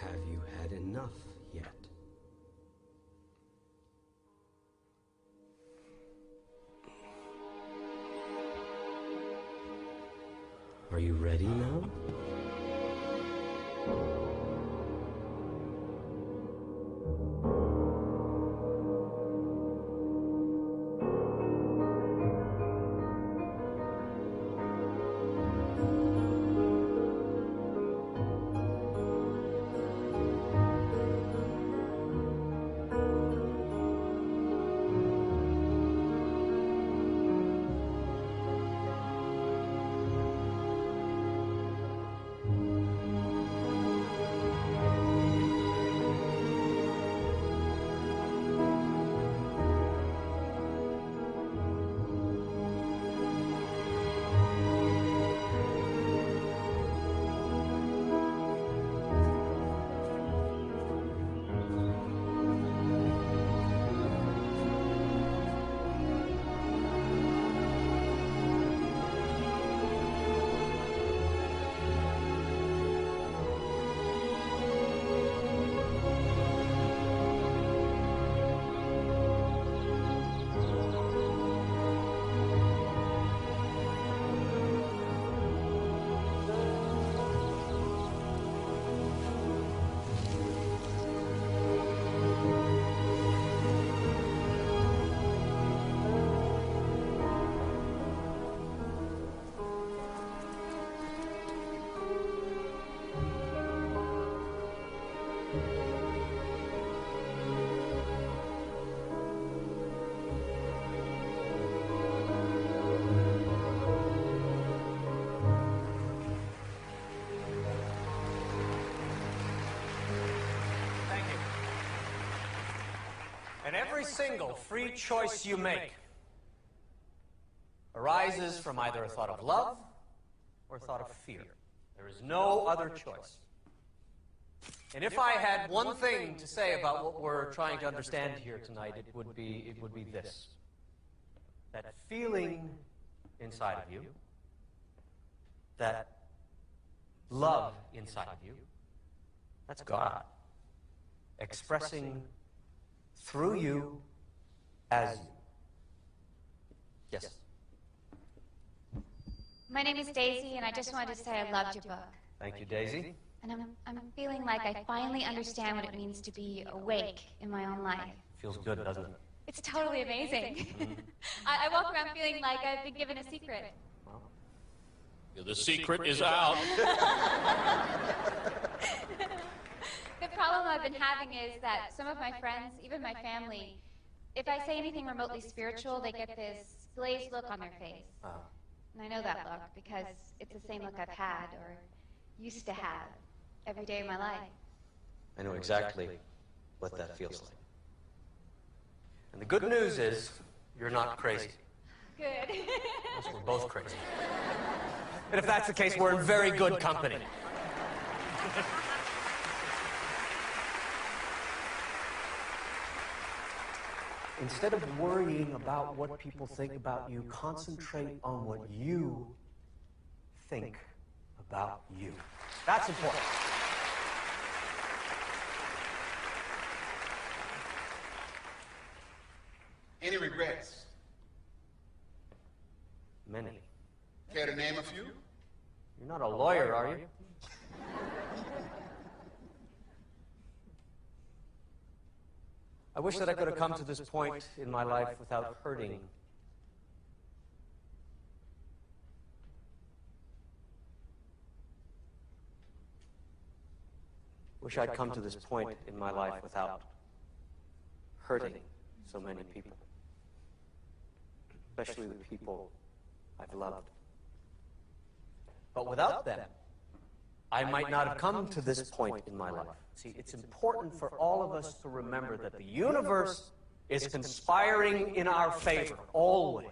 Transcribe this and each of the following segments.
Have you had enough yet? Are you ready now? And every single free choice you make arises from either a thought of love or a thought of fear. There is no other choice. And if I had one thing to say about what we're trying to understand here tonight, it would be this. That feeling inside of you, that love inside of you, that's God expressing through you as you. Yes. My name is Daisy, and I just wanted to say I loved your book. Thank you, Daisy. And I'm feeling like I finally understand what it means to be awake in my own life. Feels good, doesn't it? It's totally amazing. I walk around feeling like I've been given a secret. Well, the secret is out. The problem I've been having is that some of my friends, even my family, if I say anything remotely spiritual, they get this glazed look on their face. And I know that look because it's the same look I've had or used to have every day of my life. I know exactly what that feels like. And the good news is, you're not crazy. Good. We're both crazy. And if that's the case, we're in very good company. Instead of worrying about what people think about you, concentrate on what you think about you. That's important. Any regrets? Many. Care to name a few? You're not a lawyer, are you? I wish that I could have come to this point in my life without hurting. Wish I'd come to this point in my life without hurting so many people, especially the people I've loved. But without them, I might not have come to this point in my life. See, it's important for all of us to remember that the universe is conspiring in our favor, always,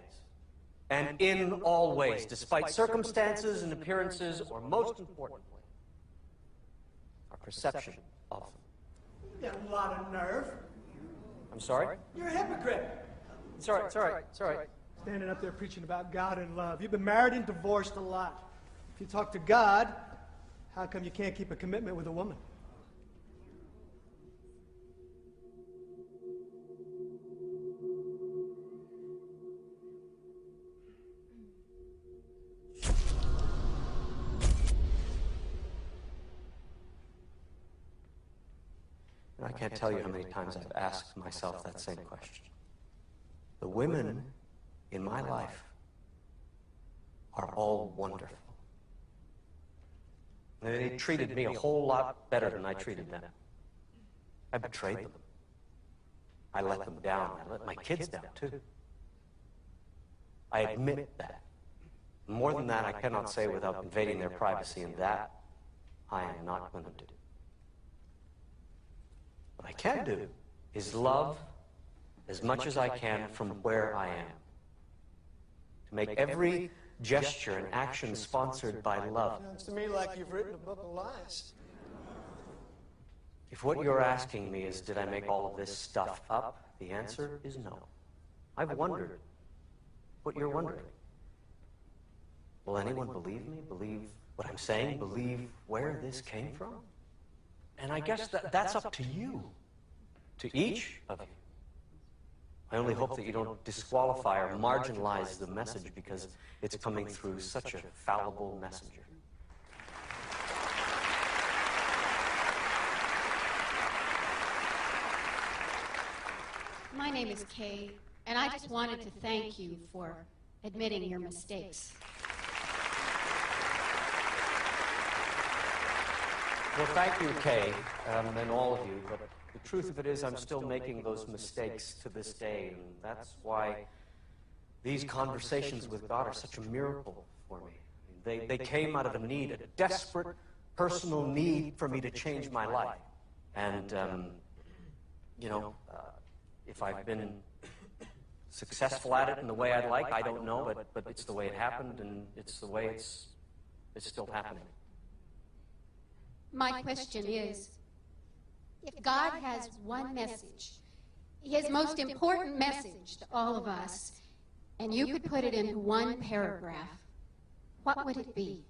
and in all ways, despite circumstances and appearances, or most importantly, our perception of them. You got a lot of nerve. I'm sorry? You're a hypocrite. It's all right, it's all right, it's all right. Standing up there preaching about God and love. You've been married and divorced a lot. If you talk to God, how come you can't keep a commitment with a woman? And I can't tell you how many times I've asked myself that same question. The women in my life are all wonderful. They treated me a whole lot better than I treated them. I betrayed them. I let them down. I let my kids down, too. I admit that. More than that, I cannot say without invading their privacy, and that I am not going to do. What I can do is love as much as I can from where I am. To make every gesture and action sponsored by love. Sounds to me like you've written a book of lies. If what you're asking me is, did I make all of this stuff up? The answer is no. I've wondered what you're wondering. Will anyone believe me? Believe what I'm saying? Believe where this came from? And I guess that's up to you. To each of you. I only hope that you don't disqualify or marginalize the message because it's coming through such a fallible messenger. My name is Kay, and I just wanted to thank you for admitting your mistakes. Well, thank you, Kay, and all of you, but the truth of it is I'm still making those mistakes to this day, and that's why these conversations with God are such a miracle for me. They came out of a need, a desperate personal need for me to change my life. And, if I've been successful at it in the way I'd like, I don't know, but it's the way it happened, and it's the way it's still happening. My question is, if God has one message, his most important message to all of us, and you could put it into one paragraph, what would it be?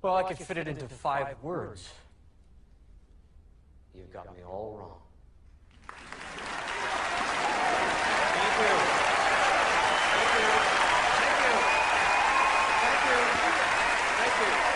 Well, I could fit it into 5 words. You've got me all wrong. Thank you. Thank you. Thank you. Thank you. Thank you.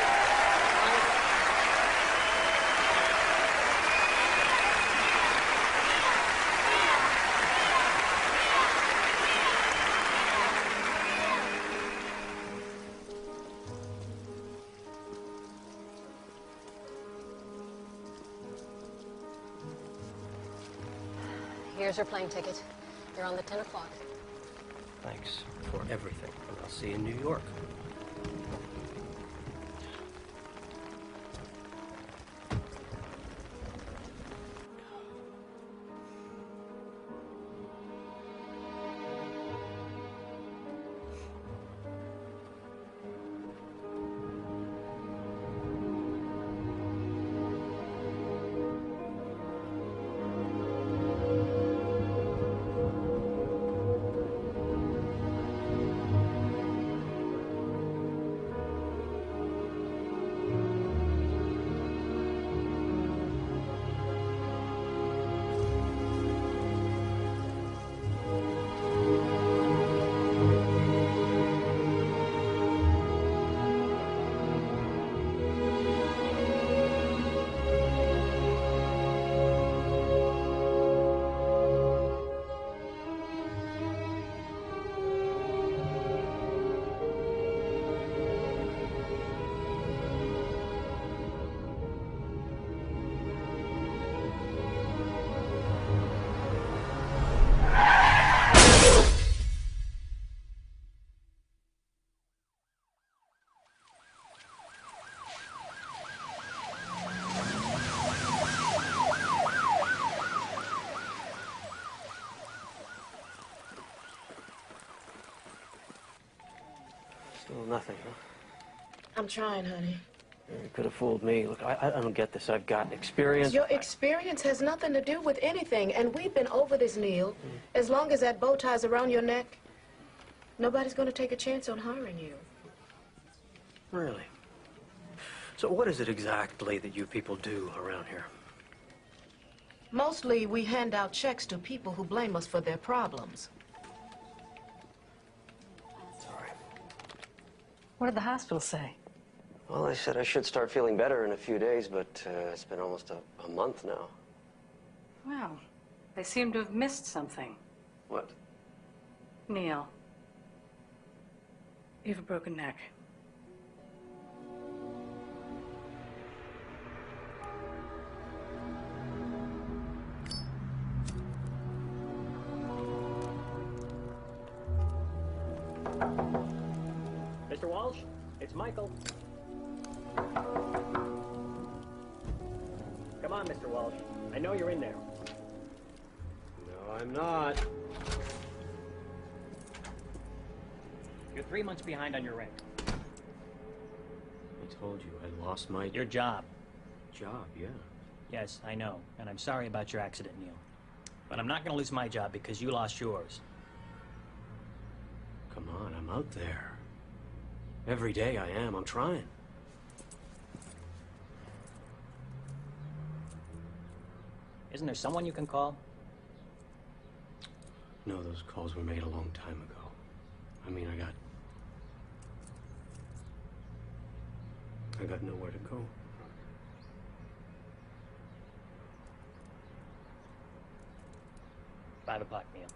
Here's your plane ticket. You're on the 10 o'clock. Thanks for everything. And I'll see you in New York. Still nothing, huh? I'm trying, honey. You could have fooled me. Look, I don't get this. I've got experience. Your experience has nothing to do with anything, and we've been over this, Neil. As long as that bow tie's around your neck, nobody's going to take a chance on hiring you. Really? So what is it exactly that you people do around here? Mostly, we hand out checks to people who blame us for their problems. Sorry. What did the hospital say? Well, they said I should start feeling better in a few days, but it's been almost a month now. Well, they seem to have missed something. What? Neale, you have a broken neck. Mr. Walsh, it's Michael. Come on, Mr. Walsh. I know you're in there. No, I'm not. You're 3 months behind on your rent. I told you, I lost my... Your job. Job, yeah. Yes, I know. And I'm sorry about your accident, Neale. But I'm not going to lose my job because you lost yours. Come on, I'm out there. Every day I am. I'm trying. Isn't there someone you can call? No, those calls were made a long time ago. I mean, I got nowhere to go. $5 o'clock, Neale.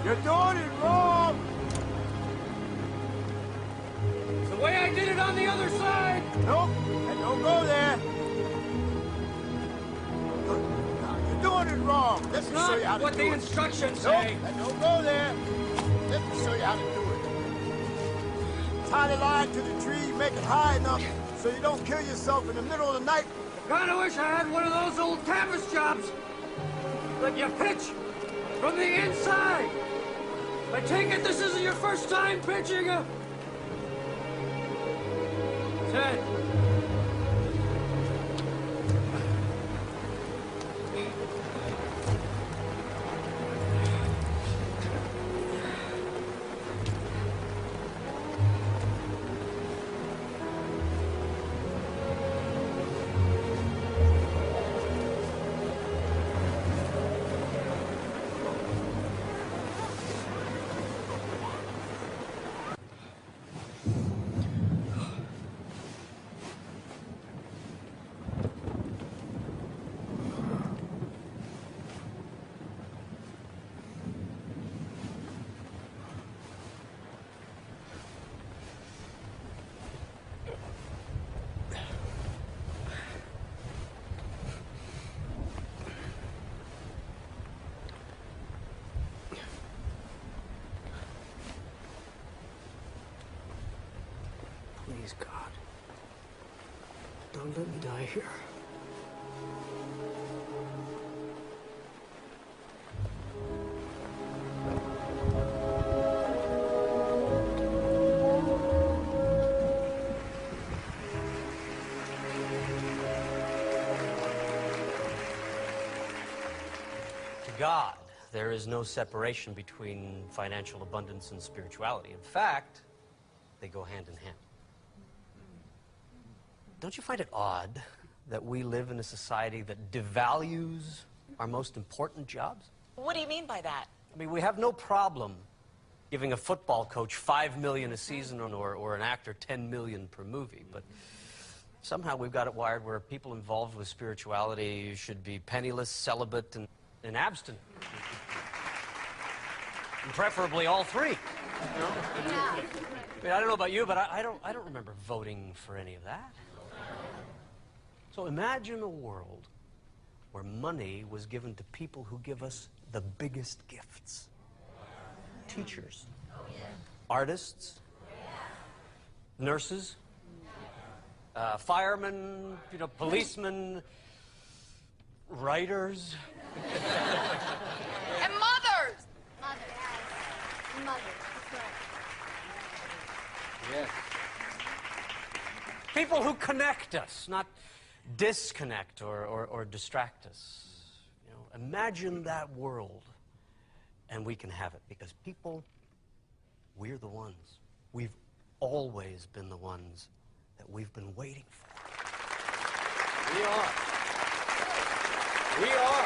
You're doing it wrong! It's the way I did it on the other side! Nope, and don't go there. You're doing it wrong. Let me show you how to do it. What the instructions Nope, say. and don't go there. Let me show you how to do it. Tie the line to the tree, make it high enough so you don't kill yourself in the middle of the night. Kinda wish I had one of those old canvas jobs. Let you pitch from the inside. I take it this isn't your first time pitching a... Ted. Please, God. Don't let me die here. To God, there is no separation between financial abundance and spirituality. In fact, they go hand in hand. Don't you find it odd that we live in a society that devalues our most important jobs? What do you mean by that? I mean, we have no problem giving a football coach $5 million a season or an actor $10 million per movie, but somehow we've got it wired where people involved with spirituality should be penniless, celibate, and abstinent. And preferably all three. You know? Yeah. I mean, I don't know about you, but I don't remember voting for any of that. So imagine a world where money was given to people who give us the biggest gifts. Teachers, artists, nurses, firemen, policemen, writers. And mothers! Mother, that's right. Yes. People who connect us, not disconnect or distract us. You know, imagine that world, and we can have it, because people, we're the ones. We've always been the ones that we've been waiting for. We are. We are.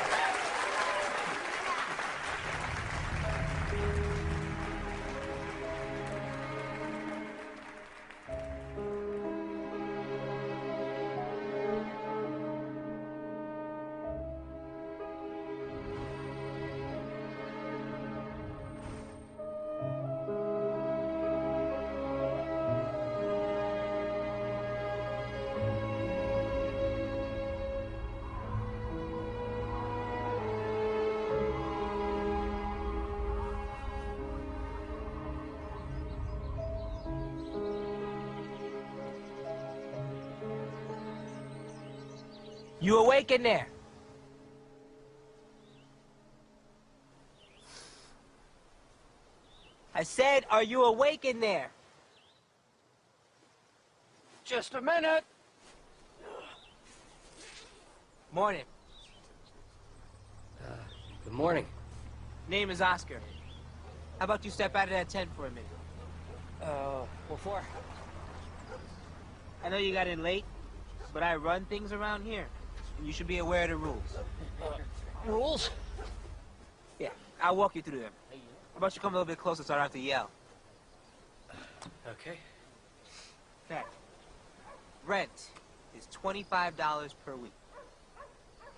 You awake in there? I said, are you awake in there? Just a minute. Morning. Good morning. Name is Oscar. How about you step out of that tent for a minute? What for? I know you got in late, but I run things around here, and you should be aware of the rules. Rules? Yeah, I'll walk you through them. How about you come a little bit closer so I don't have to yell? Okay. Okay. Rent is $25 per week.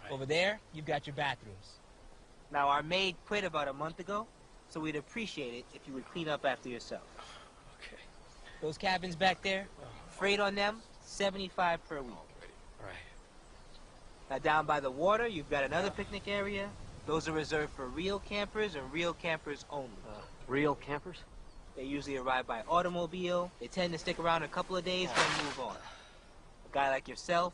Right. Over there, you've got your bathrooms. Now, our maid quit about a month ago, so we'd appreciate it if you would clean up after yourself. Okay. Those cabins back there, freight on them, $75 per week. Right. Now down by the water, you've got another picnic area. Those are reserved for real campers and real campers only. Real campers? They usually arrive by automobile. They tend to stick around a couple of days, then move on. A guy like yourself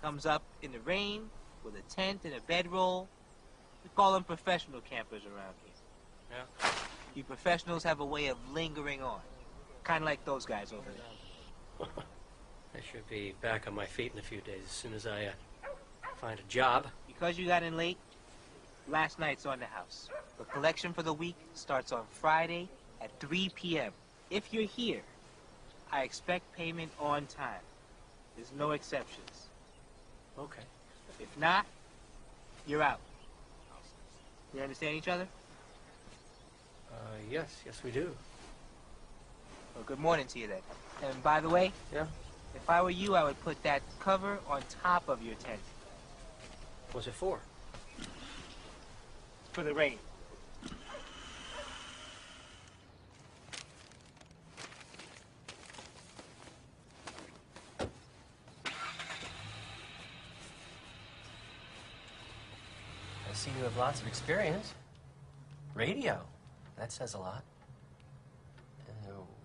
comes up in the rain with a tent and a bedroll. We call them professional campers around here. Yeah. You professionals have a way of lingering on. Kind of like those guys over there. I should be back on my feet in a few days as soon as I find a job. Because you got in late, last night's on the house. The collection for the week starts on Friday at 3 p.m. If you're here, I expect payment on time. There's no exceptions. Okay. If not, you're out. We understand each other? Yes, we do. Well, good morning to you then. And by the way, yeah, if I were you, I would put that cover on top of your tent. What's it for? For the rain. I see you have lots of experience. Radio. That says a lot.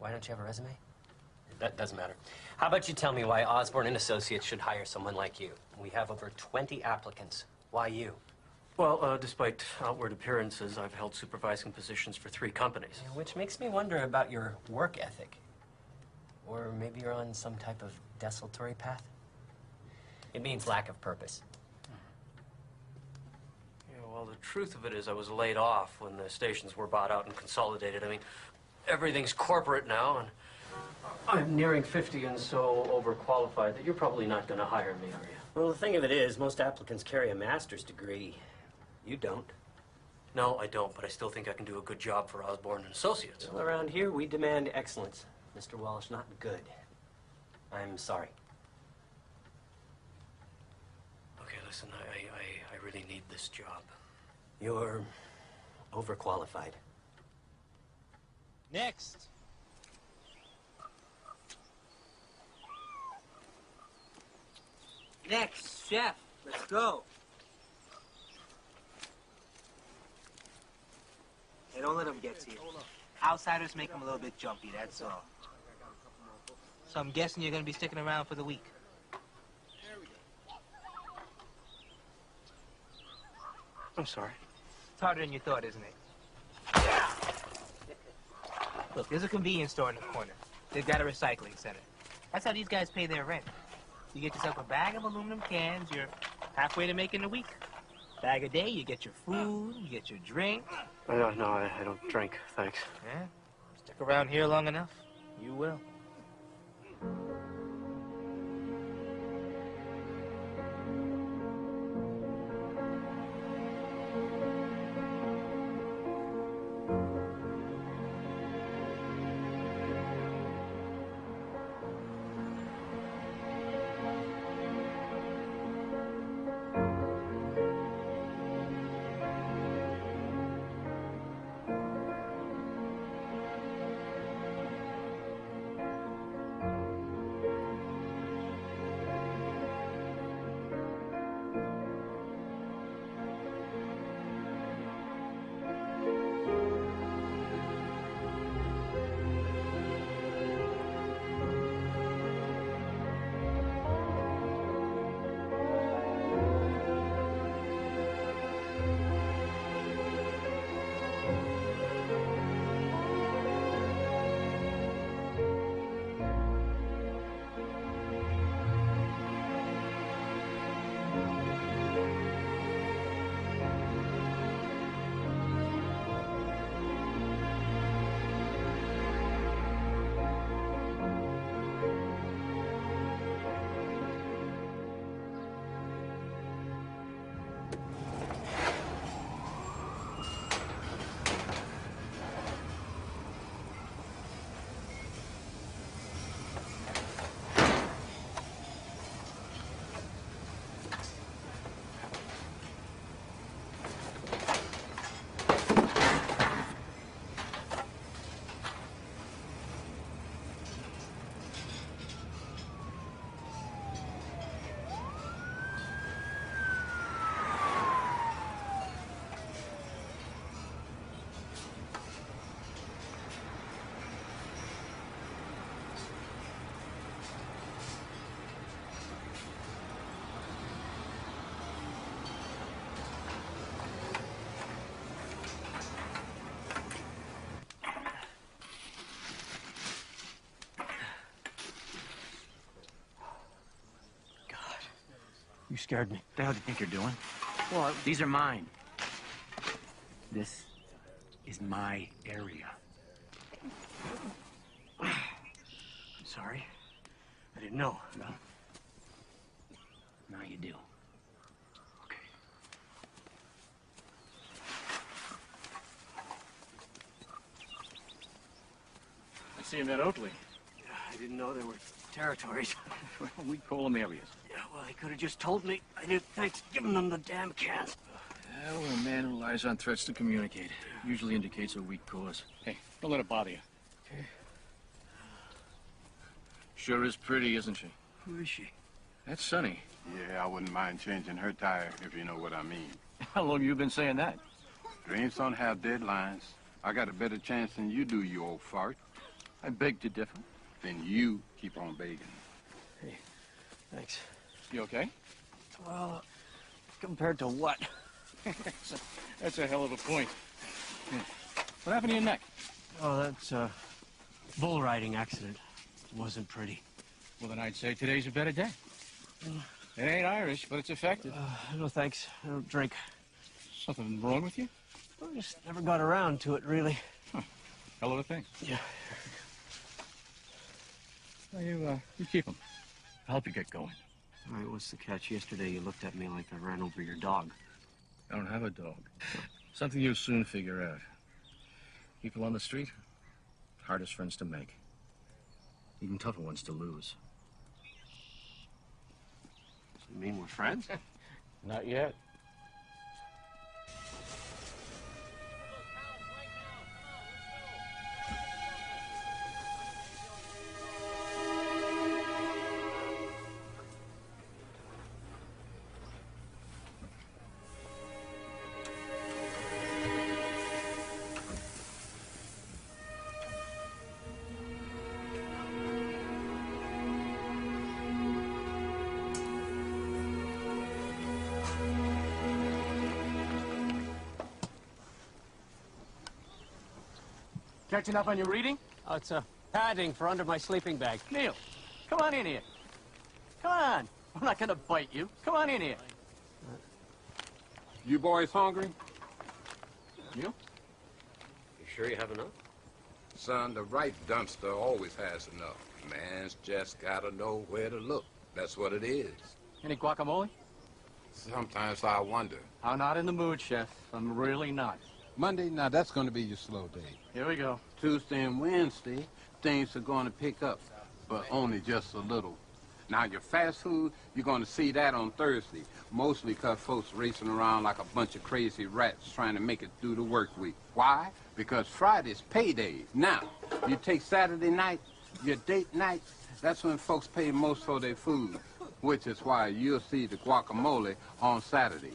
Why don't you have a resume? That doesn't matter. How about you tell me why Osborne and Associates should hire someone like you? We have over 20 applicants. Why you? Well, despite outward appearances, I've held supervising positions for 3 companies. Yeah, which makes me wonder about your work ethic. Or maybe you're on some type of desultory path? It means lack of purpose. Yeah, well, the truth of it is I was laid off when the stations were bought out and consolidated. I mean, everything's corporate now, and I'm nearing 50 and so overqualified that you're probably not going to hire me, are you? Well, the thing of it is, most applicants carry a master's degree. You don't. No, I don't, but I still think I can do a good job for Osborne and Associates. Well, around here, we demand excellence. Mr. Walsh, not good. I'm sorry. Okay, listen, I really need this job. You're overqualified. Next. Next, chef. Let's go. Hey, don't let them get to you. Outsiders make them a little bit jumpy, that's all. So I'm guessing you're going to be sticking around for the week. I'm sorry. It's harder than you thought, isn't it? Look, there's a convenience store in the corner. They've got a recycling center. That's how these guys pay their rent. You get yourself a bag of aluminum cans, you're halfway to making the week. Bag a day, you get your food, you get your drink. No, I don't drink, thanks. Yeah? Stick around here long enough, you will. You scared me. What the hell do you think you're doing? Well, these are mine. This is my area. I'm sorry. I didn't know. Well, now you do. Okay. I see him at Oakley. Yeah, I didn't know there were territories. Well, we call them areas. Yeah, well, he could have just told me. I didn't thanks giving them the damn cans. Well, a man who relies on threats to communicate usually indicates a weak cause. Hey, don't let it bother you. Okay. Sure is pretty, isn't she? Who is she? That's Sunny. Yeah, I wouldn't mind changing her tire, if you know what I mean. How long you been saying that? Dreams don't have deadlines. I got a better chance than you do, you old fart. I beg to differ. Then you keep on begging. Hey, thanks. You okay? Well, compared to what? That's a hell of a point. Yeah. What happened to your neck? Oh, that's a bull riding accident. Wasn't pretty. Well, then I'd say today's a better day. It ain't Irish, but it's effective. No thanks. I don't drink. Something wrong with you? I just never got around to it, really. Huh. Hell of a thing. Yeah. Well, you keep them. I'll help you get going. All right, what's the catch? Yesterday you looked at me like I ran over your dog. I don't have a dog. Something you'll soon figure out. People on the street, hardest friends to make. Even tougher ones to lose. Does it mean we're friends? Not yet. Catching up on your reading? Oh, it's padding for under my sleeping bag. Neil, come on in here. Come on. I'm not gonna bite you. Come on in here. You boys hungry? You? You sure you have enough? Son, the right dumpster always has enough. Man's just gotta know where to look. That's what it is. Any guacamole? Sometimes I wonder. I'm not in the mood, Chef. I'm really not. Monday, now that's going to be your slow day. Here we go. Tuesday and Wednesday, things are going to pick up, but only just a little. Now, your fast food, you're going to see that on Thursday, mostly because folks racing around like a bunch of crazy rats trying to make it through the work week. Why? Because Friday's payday. Now, you take Saturday night, your date night, that's when folks pay most for their food, which is why you'll see the guacamole on Saturday.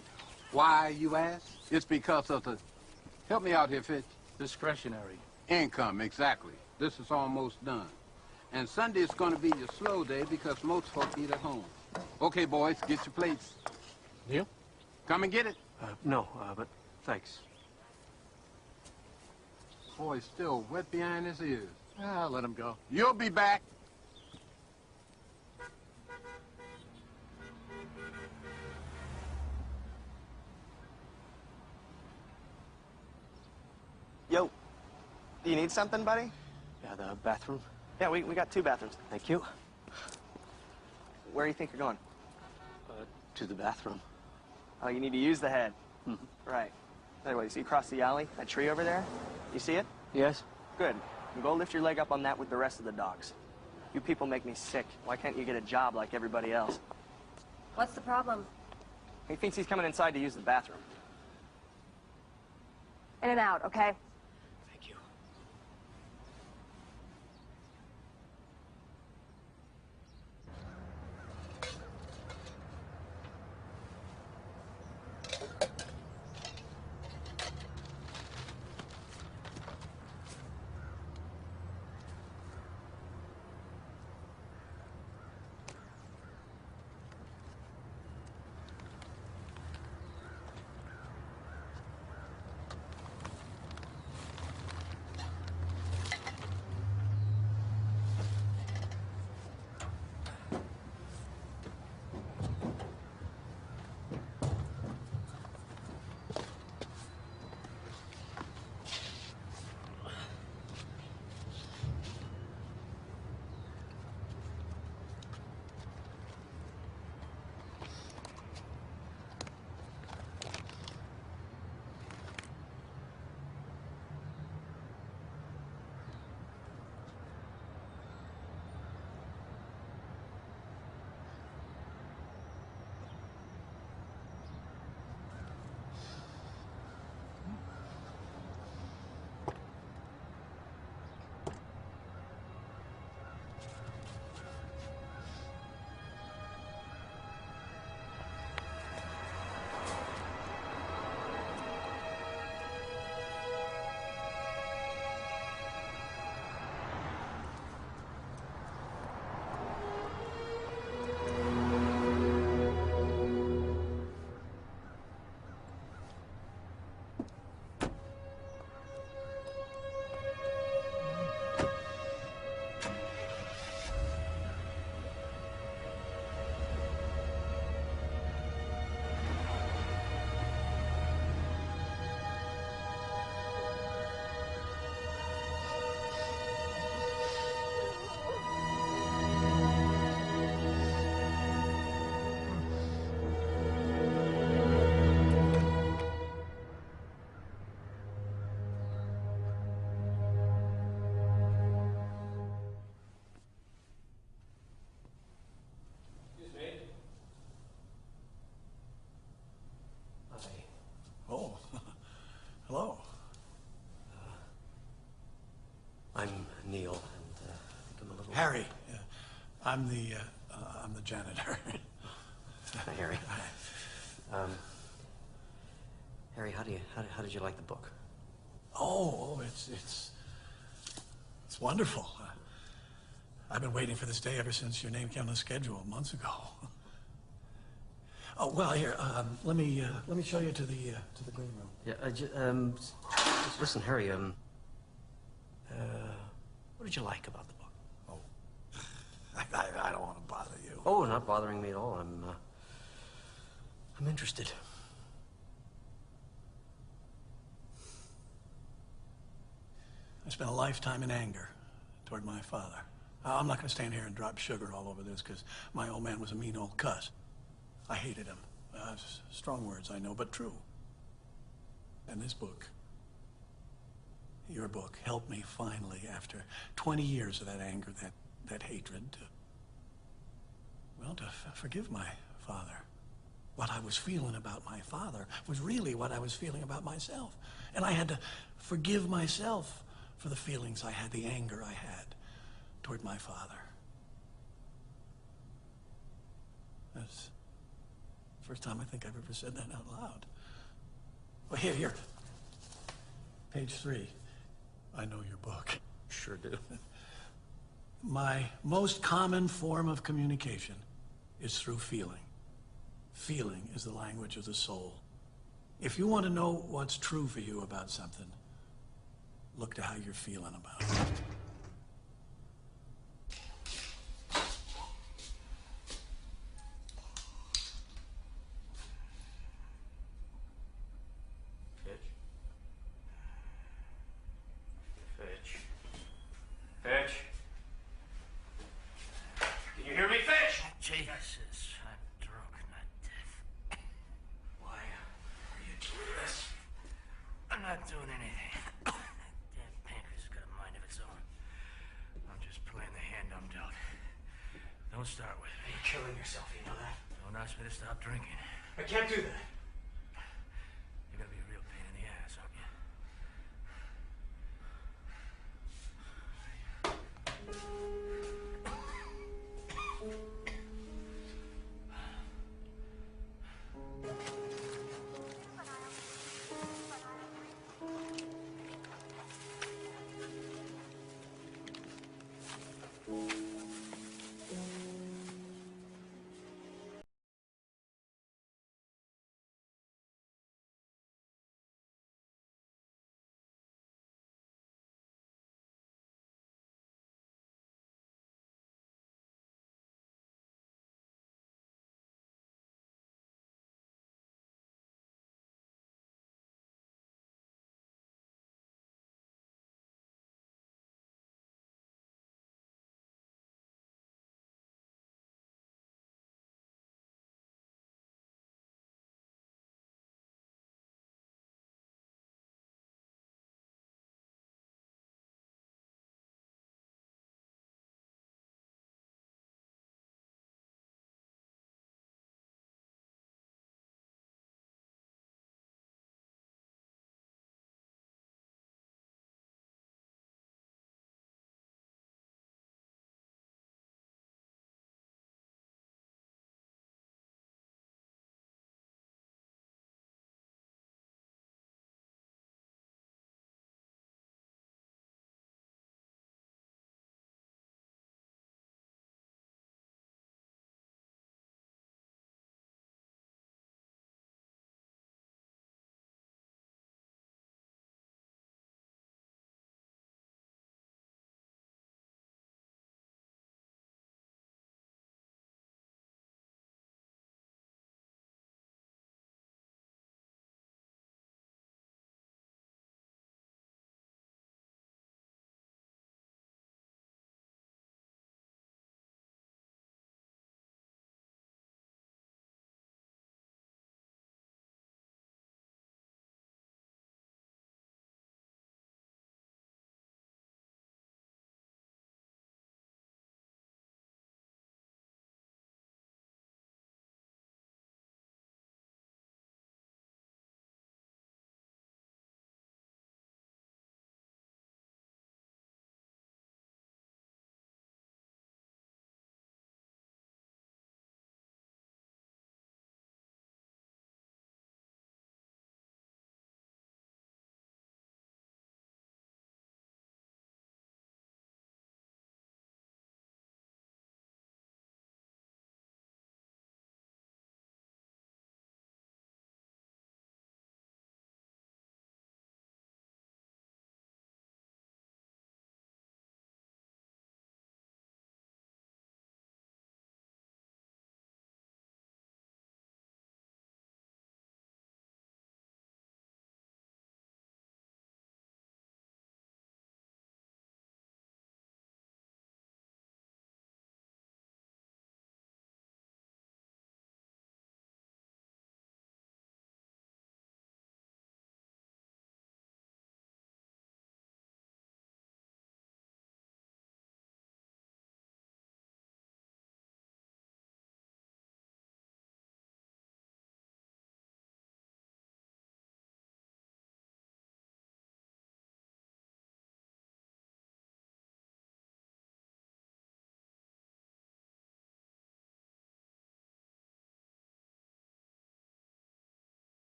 Why, you ask? It's because of the... Help me out here, Fitch. Discretionary. Income, exactly. This is almost done. And Sunday is going to be your slow day because most folk eat at home. Okay, boys, get your plates. Neil? Come and get it. No, but thanks. Boy's still wet behind his ears. Ah, let him go. You'll be back. Yo, do you need something, buddy? Yeah, the bathroom. Yeah, we got 2 bathrooms. Thank you. Where do you think you're going? To the bathroom. Oh, you need to use the head. Right. Anyway, you see across the alley, that tree over there? You see it? Yes? Good. You go lift your leg up on that with the rest of the dogs. You people make me sick. Why can't you get a job like everybody else? What's the problem? He thinks he's coming inside to use the bathroom. In and out, okay? Thank you. Neale and give him a little... Harry. I'm the janitor. Hi, Harry. Harry, how did you like the book? Oh, it's wonderful. I've been waiting for this day ever since your name came on the schedule months ago. Oh, well, here, let me show you to the green room. Yeah, just listen, Harry, what did you like about the book? Oh, I don't want to bother you. Oh, not bothering me at all. I'm interested. I spent a lifetime in anger toward my father. I'm not going to stand here and drop sugar all over this because my old man was a mean old cuss. I hated him. Strong words, I know, but true. And this book, your book, helped me finally, after 20 years of that anger, that hatred, to forgive my father. What I was feeling about my father was really what I was feeling about myself. And I had to forgive myself for the feelings I had, the anger I had toward my father. That's the first time I think I've ever said that out loud. Well, here. Page 3. I know your book. Sure do. My most common form of communication is through feeling. Feeling is the language of the soul. If you want to know what's true for you about something, look to how you're feeling about it. Fitch? Can you hear me, Fitch? Jesus, I'm drunk, not deaf. Why are you doing this? I'm not doing anything. Damn pancreas has got a mind of its own. I'm just playing the hand I'm dealt. Don't start with me. You're killing yourself, you know that? Don't ask me to stop drinking. I can't do that.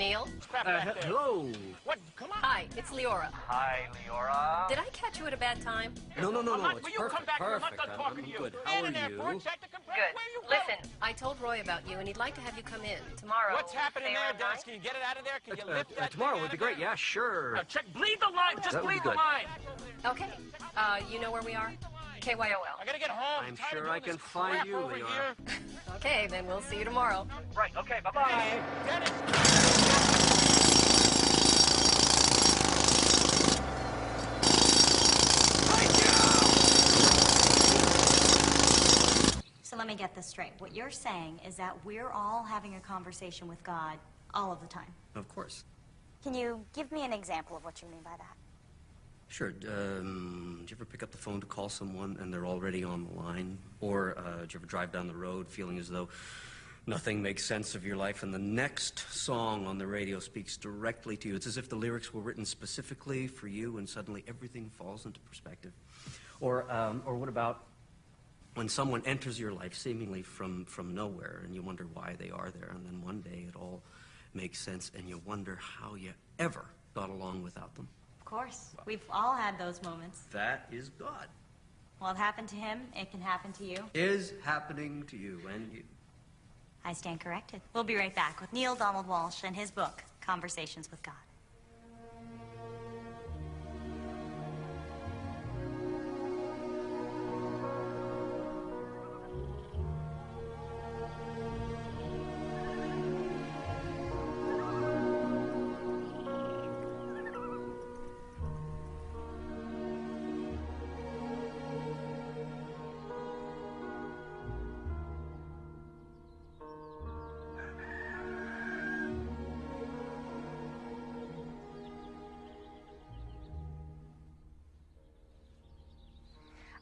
Neil? Hello. What? Come on. Hi, it's Leora. Hi, Leora. Did I catch you at a bad time? No, it's Will you perfect. come back here? I'm not Perfect. done talking to you. Good. How are you? Good. Listen, I told Roy about you, and he'd like to have you come in tomorrow. What's happening Say there, around Dennis? nine? Can you get it out of there? Can you lift that Tomorrow thing would out be of great. there? Yeah, sure. Now, check. Bleed the line. Just That would be bleed the good. line. Okay. You know where we are? KYOL. I gotta get home. I'm tired of sure doing I can this find crap you, over Leora. here. Okay, then we'll see you tomorrow. Right. Okay. Bye-bye. Dennis. So let me get this straight. What you're saying is that we're all having a conversation with God all of the time. Of course. Can you give me an example of what you mean by that? Sure. Do you ever pick up the phone to call someone and they're already on the line? Or do you ever drive down the road feeling as though nothing makes sense of your life and the next song on the radio speaks directly to you? It's as if the lyrics were written specifically for you and suddenly everything falls into perspective. Or what about when someone enters your life seemingly from nowhere and you wonder why they are there, and then one day it all makes sense and you wonder how you ever got along without them? Of course. We've all had those moments. That is God. Well, it happened to him. It can happen to you. Is happening to you and you. I stand corrected. We'll be right back with Neale Donald Walsch and his book, Conversations with God.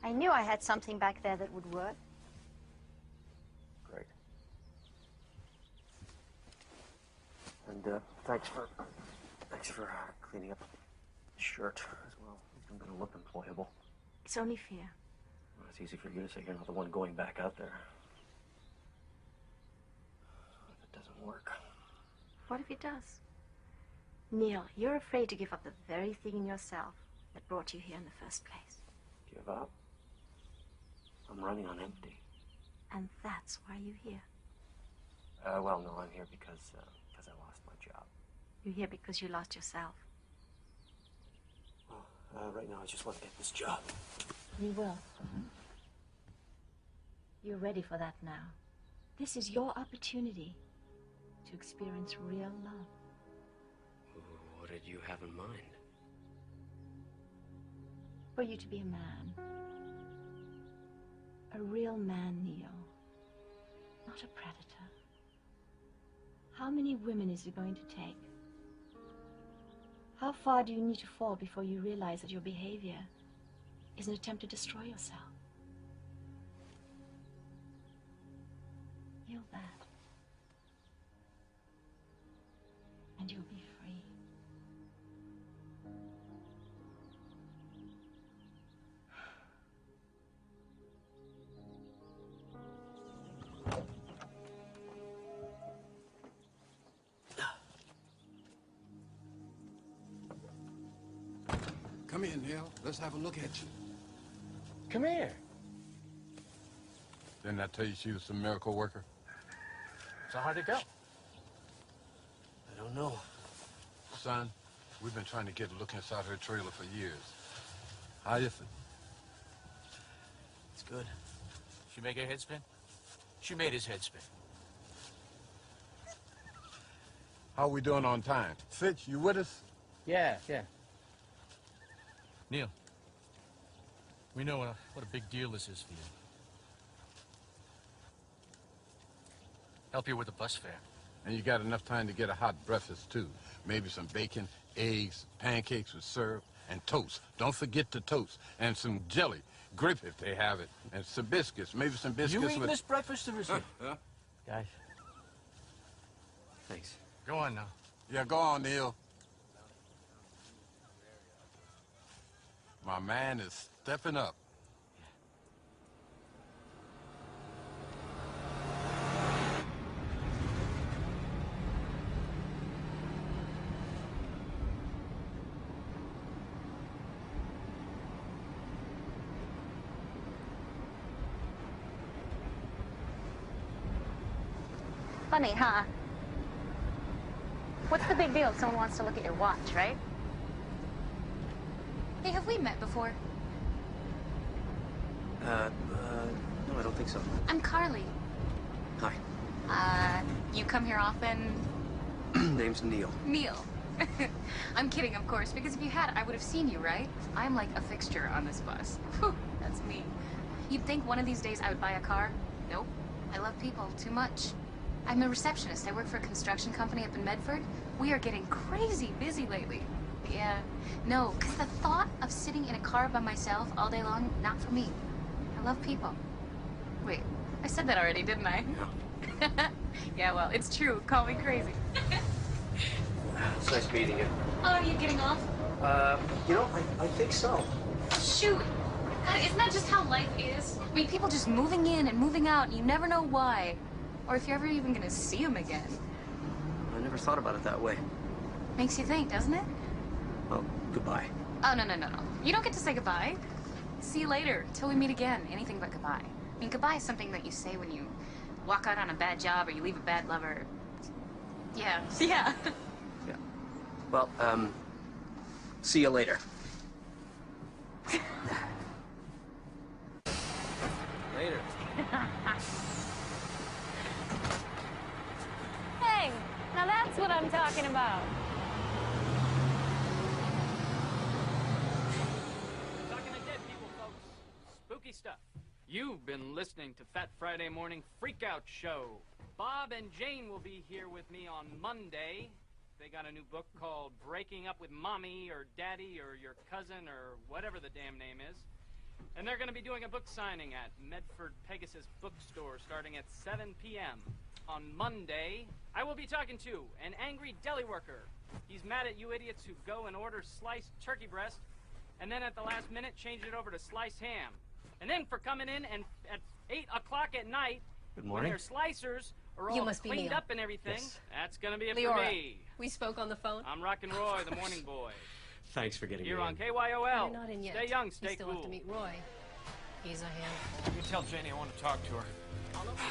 I knew I had something back there that would work. Great. And thanks for cleaning up the shirt as well. I'm going to look employable. It's only fair. Well, it's easy for you to say you're not the one going back out there. What if it doesn't work? What if it does? Neil, you're afraid to give up the very thing in yourself that brought you here in the first place. Give up? I'm running on empty. And that's why you're here. Well, no, I'm here because I lost my job. You're here because you lost yourself. Well, right now I just want to get this job. You will. You're ready for that now. This is your opportunity to experience real love. What did you have in mind? For you to be a man. A real man, Neil. Not a predator. How many women is it going to take? How far do you need to fall before you realize that your behavior is an attempt to destroy yourself? Feel that. And you'll be free. Come in, Neil. Let's have a look at you. Come here. Didn't I tell you she was a miracle worker? So how'd it go? I don't know. Son, we've been trying to get a look inside her trailer for years. How is it? It's good. She make her head spin? She made his head spin. How are we doing on time? Fitch, you with us? Yeah. Neil, we know what a big deal this is for you. Help you with the bus fare. And you got enough time to get a hot breakfast, too. Maybe some bacon, eggs, pancakes with syrup, and toast. Don't forget the toast. And some jelly. Grape if they have it. And some biscuits. Maybe some biscuits You eating with... this breakfast or is it? Guys. Thanks. Go on now. Yeah, go on, Neil. My man is stepping up. Funny, huh? What's the big deal if someone wants to look at your watch, right? Hey, have we met before? No, I don't think so. I'm Carly. Hi. You come here often? Name's Neil. Neil. I'm kidding, of course, because if you had, I would have seen you, right? I'm like a fixture on this bus. Whew, that's me. You'd think one of these days I would buy a car? Nope. I love people too much. I'm a receptionist. I work for a construction company up in Medford. We are getting crazy busy lately. Yeah. No, because the thought of sitting in a car by myself all day long, not for me. I love people. Wait, I said that already, didn't I? Yeah. Yeah, well, it's true. Call me crazy. It's nice meeting you. Oh, are you getting off? You know, I think so. Shoot. God, isn't that just how life is? I mean, people just moving in and moving out, and you never know why. Or if you're ever even gonna see them again. I never thought about it that way. Makes you think, doesn't it? Well, goodbye. Oh, no. You don't get to say goodbye. See you later, till we meet again. Anything but goodbye. I mean, goodbye is something that you say when you walk out on a bad job or you leave a bad lover. Yeah. Yeah. Yeah. Well, see you later. Later. Hey, now that's what I'm talking about. Talking to dead people, folks. Spooky stuff. You've been listening to Fat Friday Morning Freakout Show. Bob and Jane will be here with me on Monday. They got a new book called Breaking Up with Mommy or Daddy or Your Cousin or whatever the damn name is. And they're going to be doing a book signing at Medford Pegasus Bookstore starting at 7 p.m. On Monday, I will be talking to an angry deli worker. He's mad at you idiots who go and order sliced turkey breast and then at the last minute change it over to sliced ham. And then for coming in and at 8 o'clock at night, Good when morning. their slicers are You all must be cleaned Neil. up and everything, Yes. that's going to be it for Leora, me. we spoke on the phone. I'm Rockin' Roy, the morning boy. Thanks for getting Here me on in. KYOL. You're not in yet. Stay young, You stay still cool. have to meet Roy. He's a handful. You tell Janie I want to talk to her.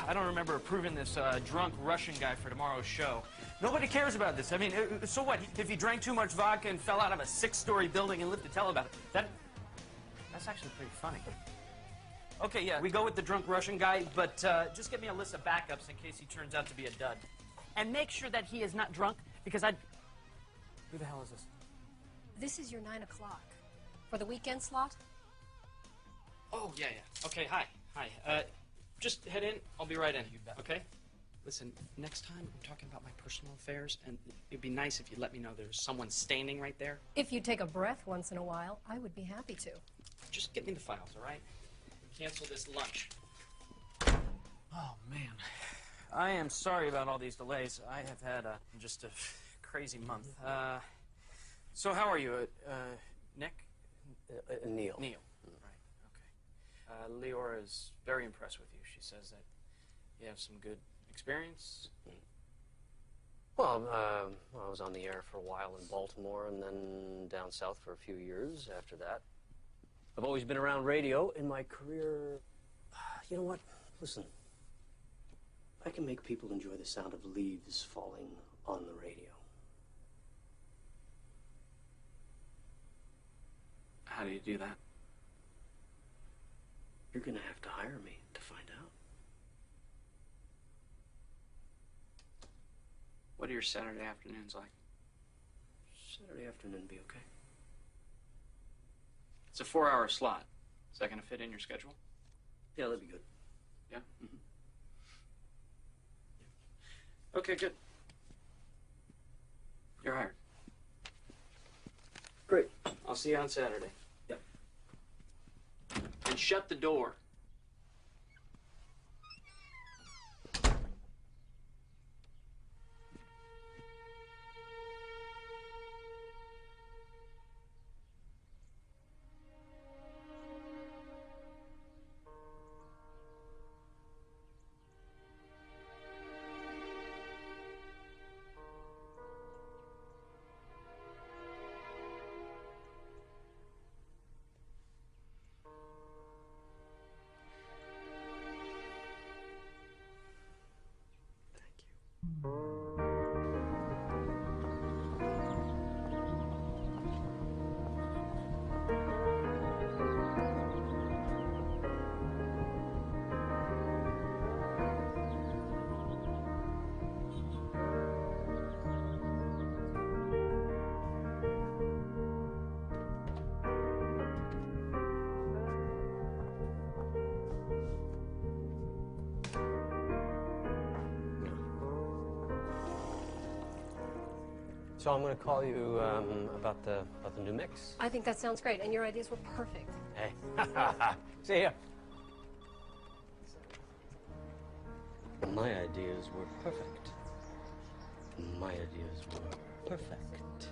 I don't remember approving this drunk Russian guy for tomorrow's show. Nobody cares about this. I mean, so what? If he drank too much vodka and fell out of a 6-story building and lived to tell about it, that's actually pretty funny. Okay, yeah, we go with the drunk Russian guy, but just get me a list of backups in case he turns out to be a dud. And make sure that he is not drunk, because Who the hell is this? This is your 9 o'clock. For the weekend slot? Oh, yeah. Okay, hi. Just head in. I'll be right in. You bet. Okay? Listen, next time I'm talking about my personal affairs, and it'd be nice if you let me know there's someone standing right there. If you take a breath once in a while, I would be happy to. Just get me the files, all right? Cancel this lunch. Oh, man. I am sorry about all these delays. I have had just a crazy month. So how are you, Nick? Neale. Neale. Right. Okay. Leora is very impressed with you. She says that you have some good experience. Well, I was on the air for a while in Baltimore and then down south for a few years after that. I've always been around radio in my career. You know what? Listen, I can make people enjoy the sound of leaves falling on the radio. How do you do that? You're gonna have to hire me to find out. What are your Saturday afternoons like? Saturday afternoon be okay. It's a 4-hour slot. Is that going to fit in your schedule? Yeah, that'd be good. Yeah? Mm-hmm. Okay, good. You're hired. Great. I'll see you on Saturday. Yep. And shut the door. So I'm going to call you about the new mix. I think that sounds great, and your ideas were perfect. Hey, see ya. My ideas were perfect. My ideas were perfect.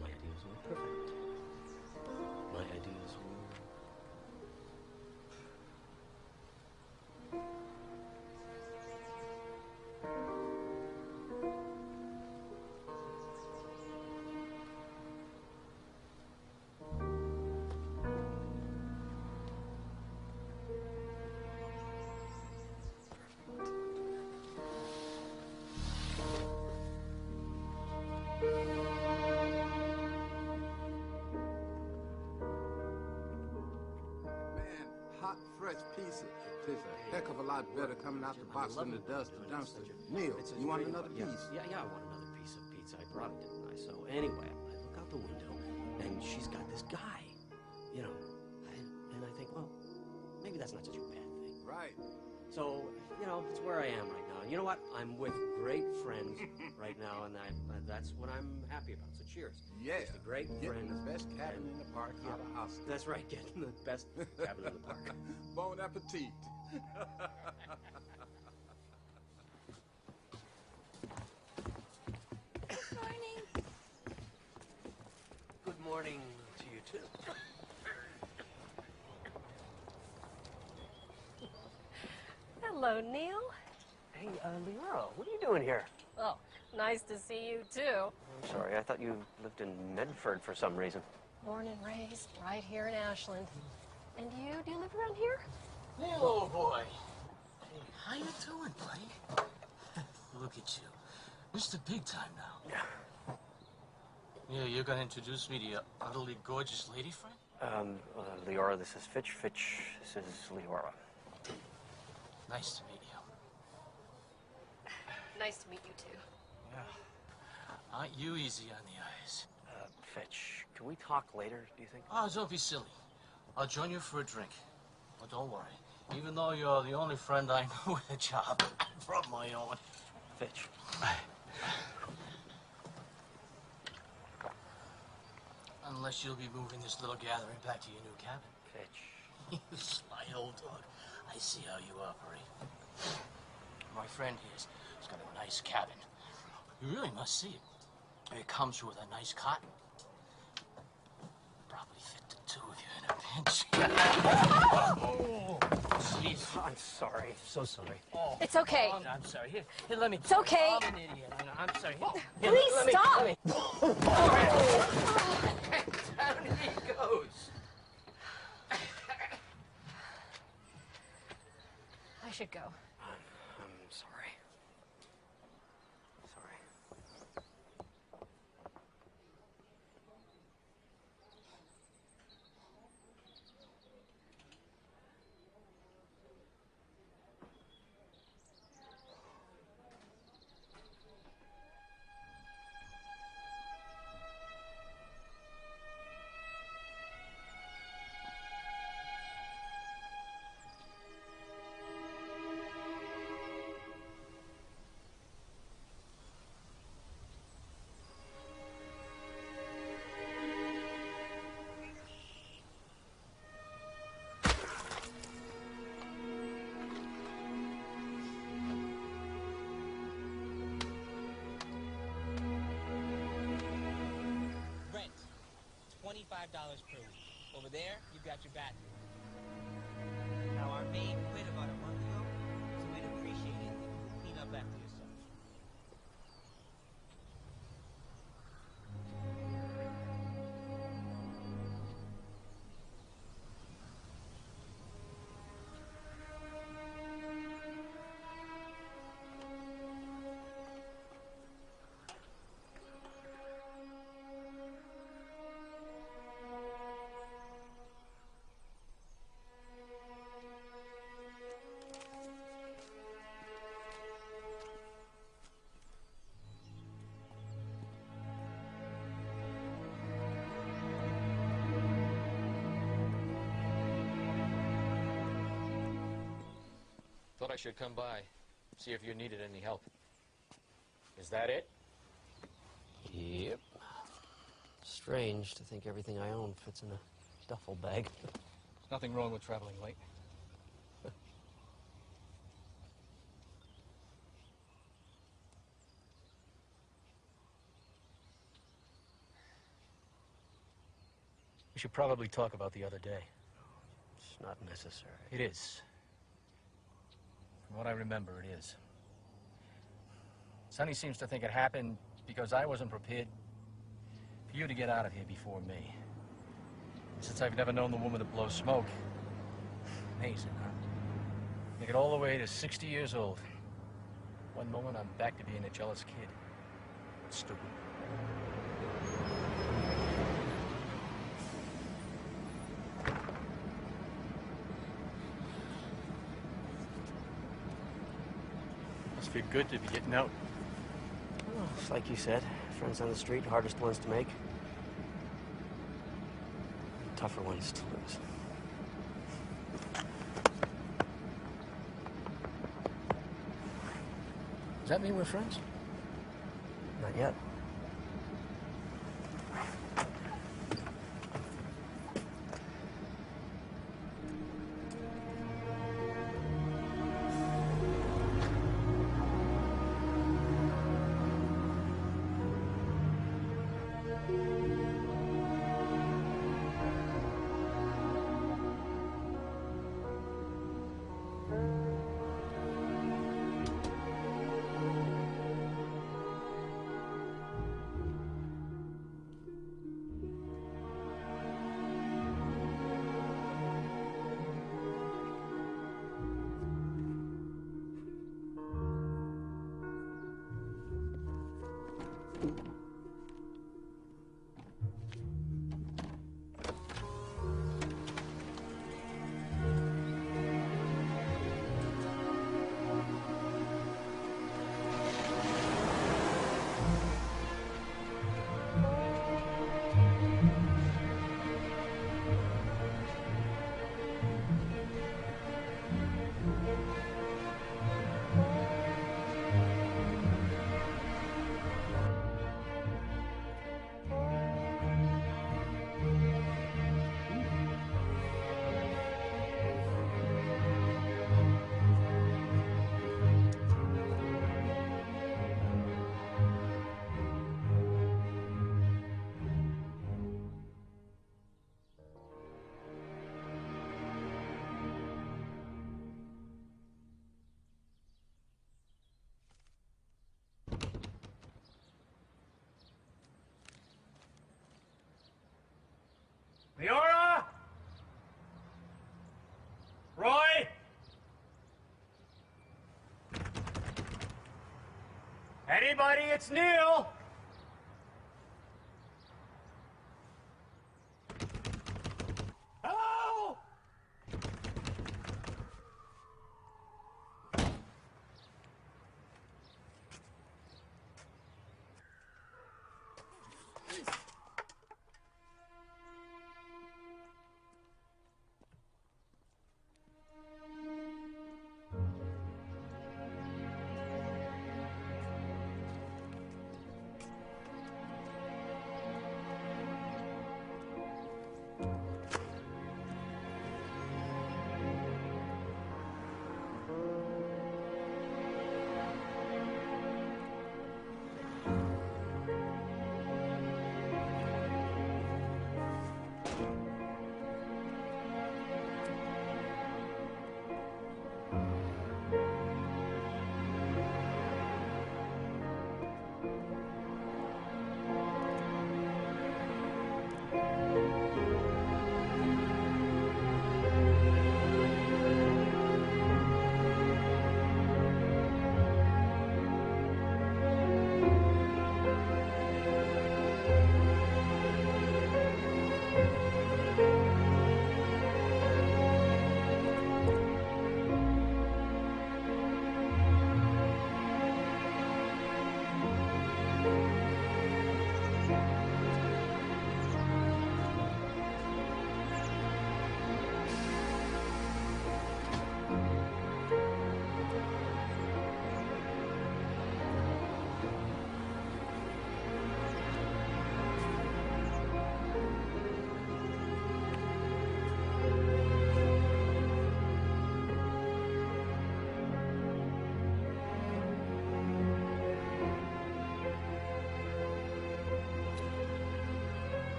My ideas were perfect. My ideas were... Fresh pizza tastes a heck of a lot better coming out the box than it does the dumpster. Neale, you want another piece? Yeah, I want another piece of pizza. I brought it, didn't I? So anyway, I look out the window, and she's got this guy, you know, and I think, well, maybe that's not such a bad thing. Right. So, you know, it's where I am right now. You know what? I'm with great friends right now, and that's what I'm happy about. So cheers. Yeah. Just a great Getting friend. the best cabin in the park out of house. That's right, getting the best cabin in the park. Bon appetit. Morning. Good morning to you, too. Hello, Neale. Hey, Leora, what are you doing here? Oh, nice to see you, too. I'm sorry, I thought you lived in Medford for some reason. Born and raised right here in Ashland. And you, do you live around here? Neale, old boy. Hey, how you doing, buddy? Look at you. Mr. Big Time now. Yeah. Yeah, you're gonna introduce me to your utterly gorgeous lady friend? Leora, this is Fitch. Fitch, this is Leora. Nice to meet you. Nice to meet you, too. Yeah. Aren't you easy on the eyes? Fitch, can we talk later, do you think? Oh, don't be silly. I'll join you for a drink. Oh, don't worry. Even though you're the only friend I know with a job from my own. Fitch. Unless you'll be moving this little gathering back to your new cabin. Fitch. You sly old dog. I see how you operate. My friend here's got a nice cabin. You really must see it. It comes with a nice cot. Probably fit the two of you in a pinch. Oh, jeez. I'm sorry. So sorry. Oh. It's okay. Oh, I'm sorry. Here, let me. It's okay. I'm an idiot. I'm sorry. Here, Please stop. Down he goes. I should go. I'm sorry. Sorry. $25 per week. Over there, you've got your bathroom. Now, our maid quit about a month ago, so we'd appreciate it if you could clean up after yourself. Thought I should come by, see if you needed any help. Is that it? Yep. Strange to think everything I own fits in a duffel bag. There's nothing wrong with traveling late. We should probably talk about the other day. It's not necessary. It is. From what I remember, it is. Sonny seems to think it happened because I wasn't prepared for you to get out of here before me. Since I've never known the woman to blow smoke. Amazing, huh? Make it all the way to 60 years old. One moment, I'm back to being a jealous kid. Stupid. Must feel good to be getting out. Well, it's like you said, friends on the street, hardest ones to make. Tougher ones to lose. Does that mean we're friends? Not yet. anybody, it's Neale. Hello?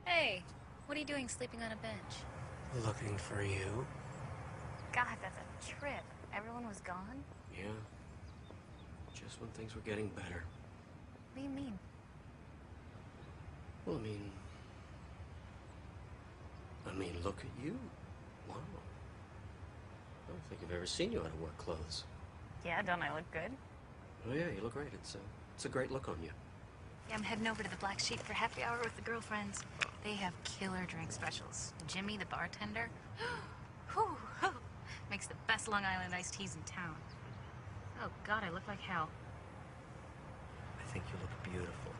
Hey, what are you doing sleeping on a bench? Looking for you. God, that's a trip. Everyone was gone? Yeah. Just when things were getting better. What do you mean? Well, I mean, look at you. Wow. I don't think I've ever seen you out of work clothes. Yeah, don't I look good? Oh yeah, you look great. It's a great look on you. Yeah, I'm heading over to the Black Sheep for happy hour with the girlfriends. They have killer drink specials. Jimmy, the bartender, whew, makes the best Long Island iced teas in town. Oh, God, I look like hell. I think you look beautiful.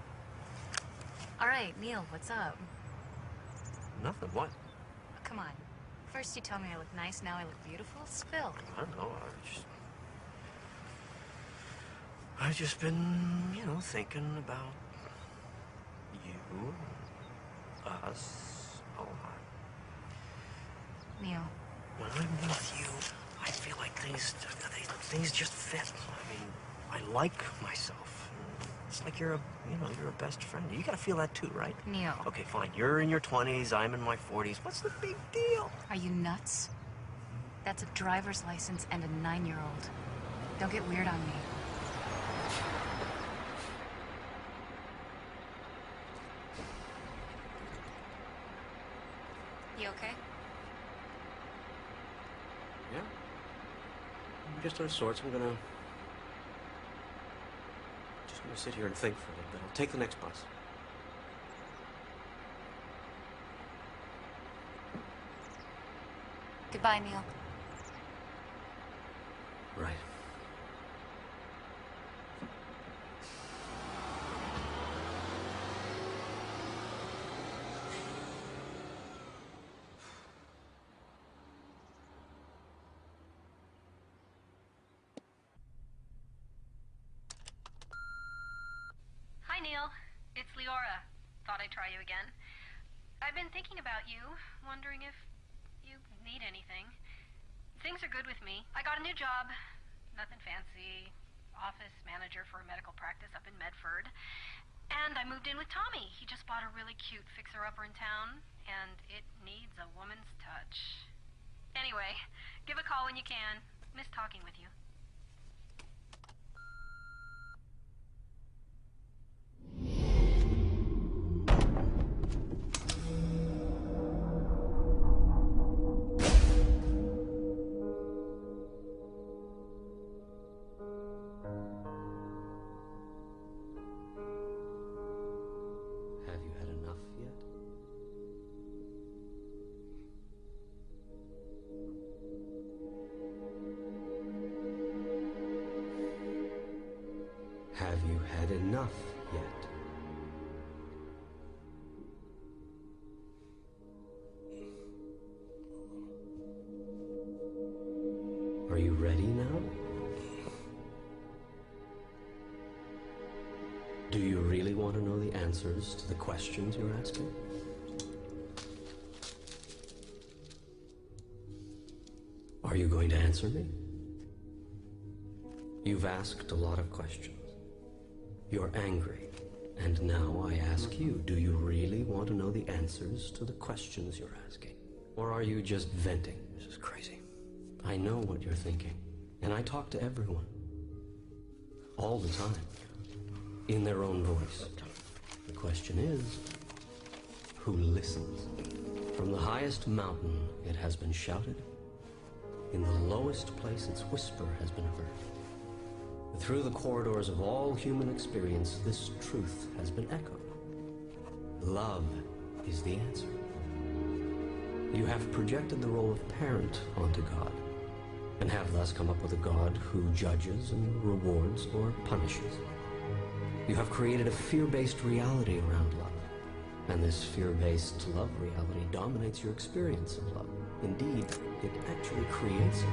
All right, Neale, what's up? Nothing. What? Oh, come on. First you tell me I look nice, now I look beautiful. Spill. I don't know. I've just been, thinking about you, us, a lot. Neale. When I'm with you, I feel like things just fit. I mean, I like myself. It's like you're a best friend. You gotta feel that too, right? Neale. Okay, fine. You're in your 20s, I'm in my 40s. What's the big deal? Are you nuts? That's a driver's license and a 9-year-old. Don't get weird on me. You okay? Yeah. I'm just out of sorts. I'm gonna sit here and think for a little bit. I'll take the next bus. Goodbye, Neale. Right. Hi, Neale. It's Leora. Thought I'd try you again. I've been thinking about you, wondering if you need anything. Things are good with me. I got a new job. Nothing fancy. Office manager for a medical practice up in Medford. And I moved in with Tommy. He just bought a really cute fixer-upper in town, and it needs a woman's touch. Anyway, give a call when you can. Miss talking with you. Have you had enough yet? Are you ready now? Do you really want to know the answers to the questions you're asking? Are you going to answer me? You've asked a lot of questions. You're angry. And now I ask you, do you really want to know the answers to the questions you're asking? Or are you just venting? This is crazy. I know what you're thinking. And I talk to everyone. All the time. In their own voice. The question is, who listens? From the highest mountain it has been shouted. In the lowest place its whisper has been heard. Through the corridors of all human experience, this truth has been echoed. Love is the answer. You have projected the role of parent onto God, and have thus come up with a God who judges and rewards or punishes. You have created a fear-based reality around love, and this fear-based love reality dominates your experience of love. Indeed, it actually creates it.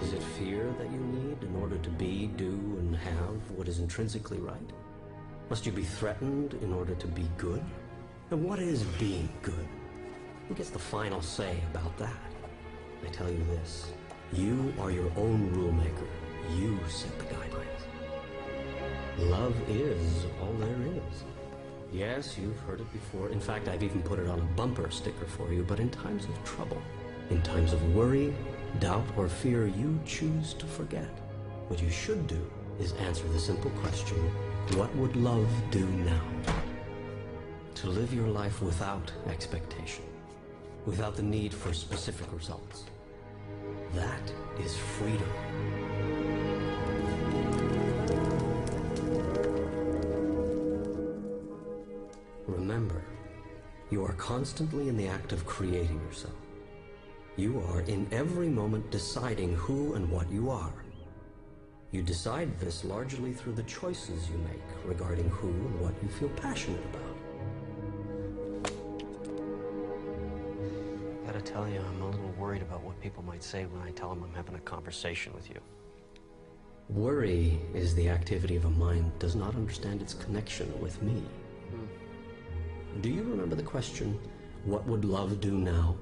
Is it fear that you need in order to be, do, and have what is intrinsically right? Must you be threatened in order to be good? And what is being good? Who gets the final say about that? I tell you this, you are your own rule maker. You set the guidelines. Love is all there is. Yes, you've heard it before. In fact, I've even put it on a bumper sticker for you. But in times of trouble, in times of worry, doubt, or fear, you choose to forget. What you should do is answer the simple question, what would love do now? To live your life without expectation, without the need for specific results. That is freedom. Remember, you are constantly in the act of creating yourself. You are in every moment deciding who and what you are. You decide this largely through the choices you make regarding who and what you feel passionate about. I gotta tell you, I'm a little worried about what people might say when I tell them I'm having a conversation with you. Worry is the activity of a mind that does not understand its connection with me. Do you remember the question, what would love do now?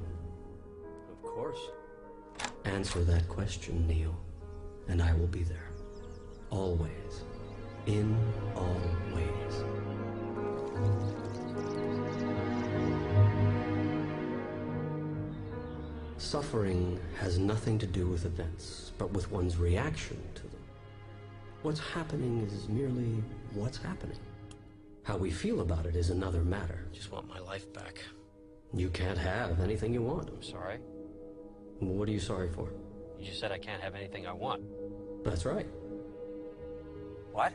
Of course. Answer that question, Neale, and I will be there. Always. In all ways. Suffering has nothing to do with events, but with one's reaction to them. What's happening is merely what's happening. How we feel about it is another matter. Just want my life back. You can't have anything you want. I'm sorry. What are you sorry for? You just said I can't have anything I want. That's right. What?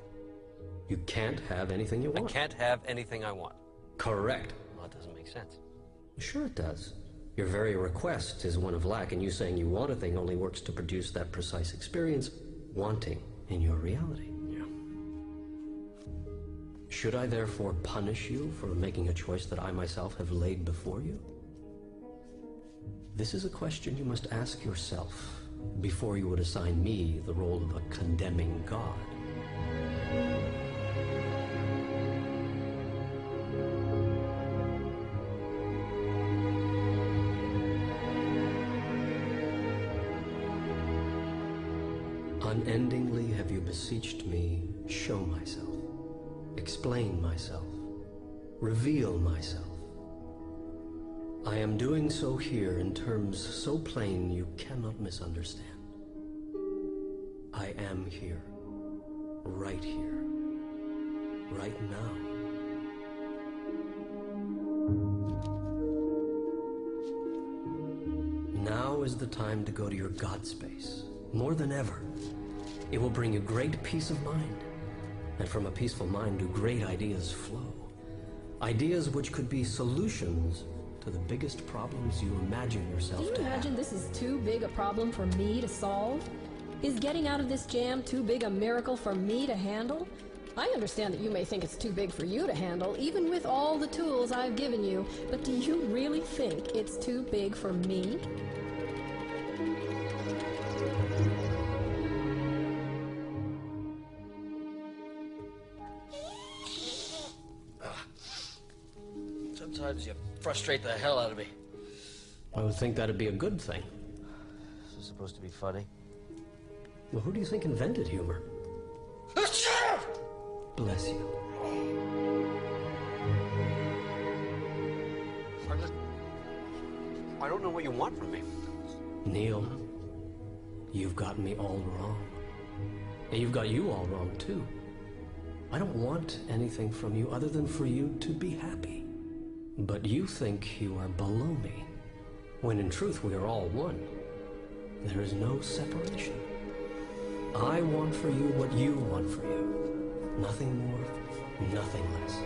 You can't have anything you want. I can't have anything I want. Correct. Well, that doesn't make sense. Sure it does. Your very request is one of lack, and you saying you want a thing only works to produce that precise experience, wanting, in your reality. Should I therefore punish you for making a choice that I myself have laid before you? This is a question you must ask yourself before you would assign me the role of a condemning God. Unendingly have you beseeched me, show myself. Explain myself, reveal myself. I am doing so here in terms so plain you cannot misunderstand. I am here, right now. Now is the time to go to your God space, more than ever. It will bring you great peace of mind. And from a peaceful mind do great ideas flow. Ideas which could be solutions to the biggest problems you imagine yourself to have. Can you imagine this is too big a problem for me to solve? Is getting out of this jam too big a miracle for me to handle? I understand that you may think it's too big for you to handle, even with all the tools I've given you, but do you really think it's too big for me? Sometimes you frustrate the hell out of me. I would think that'd be a good thing. This is supposed to be funny. Well, who do you think invented humor? Bless you. I don't know what you want from me. Neil, you've gotten me all wrong. And you've got you all wrong, too. I don't want anything from you other than for you to be happy. But you think you are below me, when in truth we are all one. There is no separation. I want for you what you want for you. Nothing more, nothing less.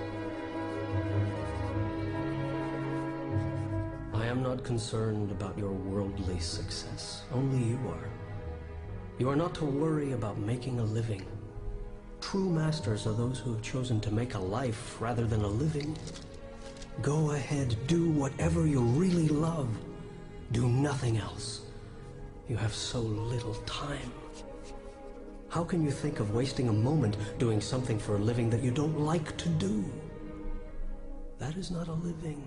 I am not concerned about your worldly success. Only you are. You are not to worry about making a living. True masters are those who have chosen to make a life rather than a living. Go ahead, do whatever you really love. Do nothing else. You have so little time. How can you think of wasting a moment doing something for a living that you don't like to do? That is not a living.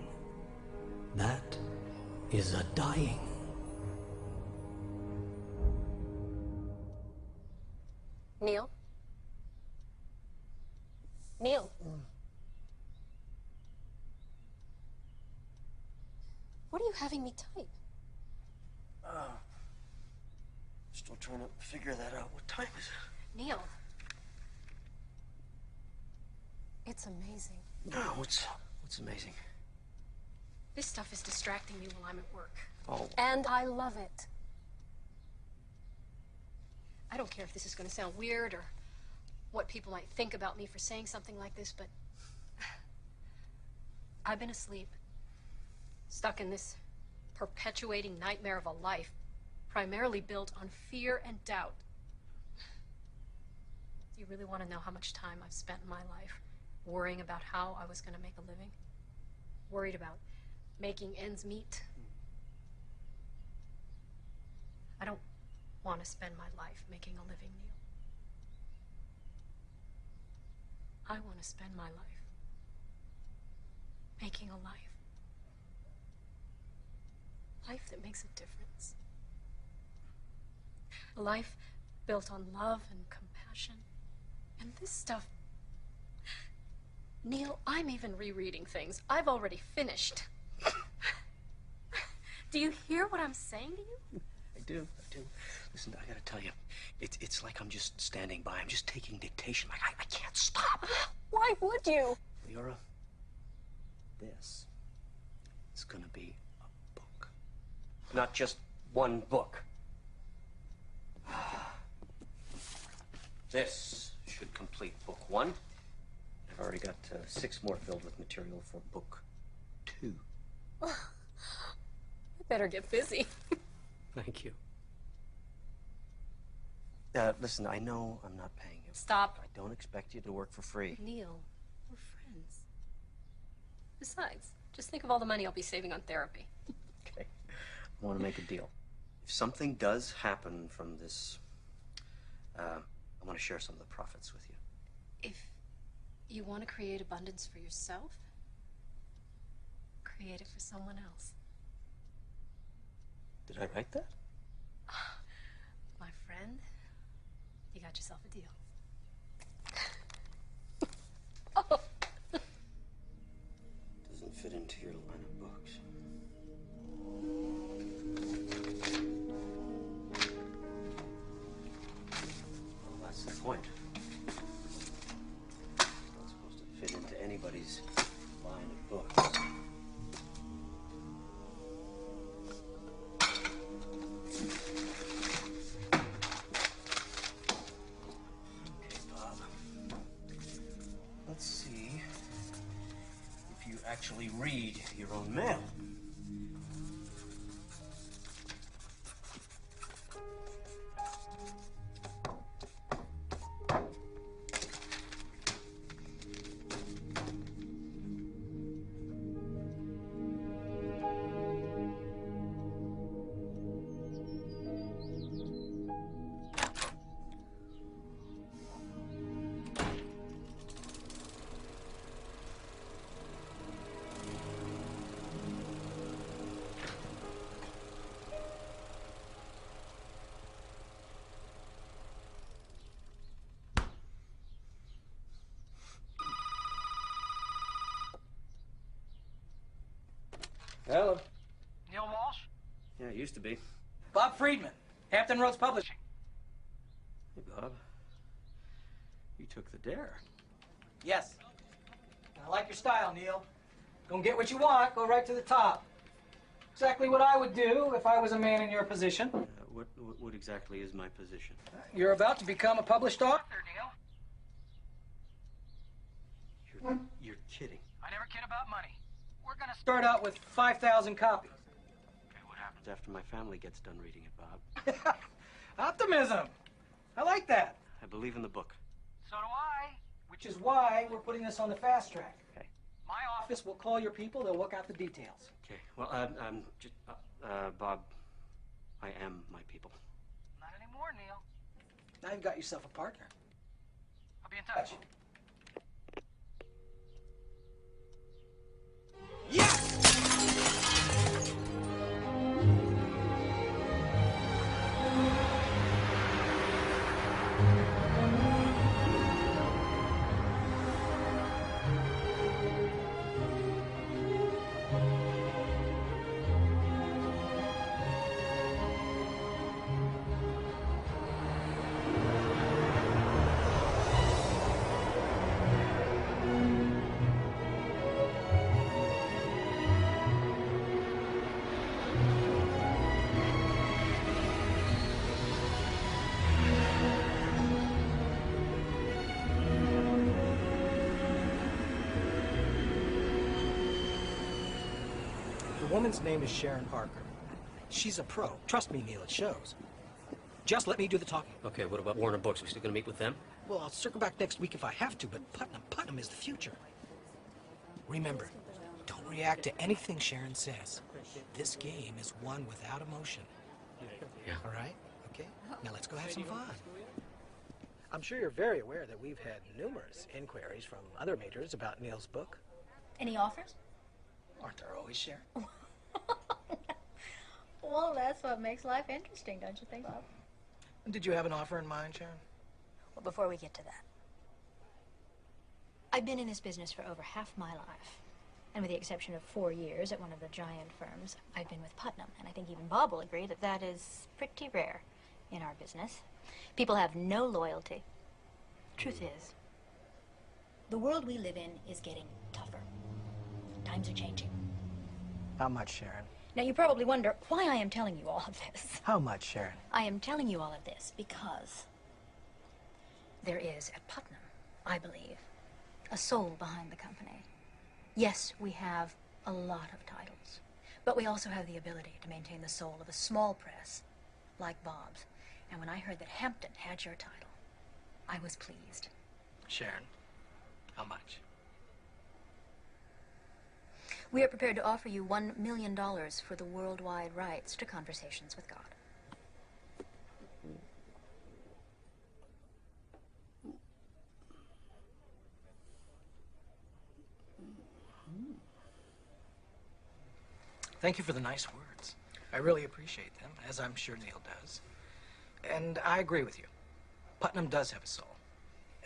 That is a dying. Neil? Neil? What are you having me type? Still trying to figure that out. What time is it? Neil. It's amazing. No, what's amazing? This stuff is distracting me while I'm at work. Oh. And I love it. I don't care if this is going to sound weird or what people might think about me for saying something like this, but I've been asleep, stuck in this perpetuating nightmare of a life, primarily built on fear and doubt. Do you really want to know how much time I've spent in my life worrying about how I was going to make a living? Worried about making ends meet? I don't want to spend my life making a living, Neil. I want to spend my life making a life. Life that makes a difference. A life built on love and compassion. And this stuff... Neil, I'm even rereading things I've already finished. Do you hear what I'm saying to you? I do. Listen, I gotta tell you, it's like I'm just standing by. I'm just taking dictation. Like, I can't stop. Why would you? Leora, this is gonna be a book. Not just one book. This should complete book 1. I've already got 6 more filled with material for book 2. I better get busy. Thank you. Listen, I know I'm not paying you. Stop. I don't expect you to work for free. Neil, we're friends. Besides, just think of all the money I'll be saving on therapy. Okay. I want to make a deal. If something does happen from this, I want to share some of the profits with you. If you want to create abundance for yourself, create it for someone else. Did I write that? My friend, you got yourself a deal. Oh. Doesn't fit into your line of books. Well, that's the point. It's not supposed to fit into anybody's line of books. Actually read your own mail. Hello. Neale Walsch? Yeah, it used to be. Bob Friedman, Hampton Roads Publishing. Hey, Bob. You took the dare. Yes. I like your style, Neil. Don't get what you want, go right to the top. Exactly what I would do if I was a man in your position. What exactly is my position? You're about to become a published author, Neil. You're kidding. I never kid about money. We're gonna start out with 5,000 copies. Okay, what happens after my family gets done reading it, Bob? Optimism. I like that. I believe in the book. So do I. Which is why we're putting this on the fast track. Okay. My office will call your people. They'll work out the details. Okay. Well, Bob, I am my people. Not anymore, Neil. Now you've got yourself a partner. I'll be in touch. The woman's name is Sharon Parker. She's a pro. Trust me, Neil, it shows. Just let me do the talking. Okay, what about Warner Books? We still gonna meet with them? Well, I'll circle back next week if I have to, but Putnam is the future. Remember, don't react to anything Sharon says. This game is won without emotion. Yeah. All right? Okay? Now let's go have some fun. I'm sure you're very aware that we've had numerous inquiries from other majors about Neil's book. Any offers? Aren't there always, Sharon? Well, that's what makes life interesting, don't you think, Bob? Did you have an offer in mind, Sharon? Well, before we get to that, I've been in this business for over half my life. And with the exception of 4 years at one of the giant firms, I've been with Putnam. And I think even Bob will agree that that is pretty rare in our business. People have no loyalty. Truth is, the world we live in is getting tougher. Times are changing. How much, Sharon? Now, you probably wonder why I am telling you all of this. How much, Sharon? I am telling you all of this because there is at Putnam, I believe, a soul behind the company. Yes, we have a lot of titles, but we also have the ability to maintain the soul of a small press like Bob's. And when I heard that Hampton had your title, I was pleased. Sharon, how much? We are prepared to offer you $1 million for the worldwide rights to Conversations with God. Thank you for the nice words. I really appreciate them, as I'm sure Neil does. And I agree with you. Putnam does have a soul.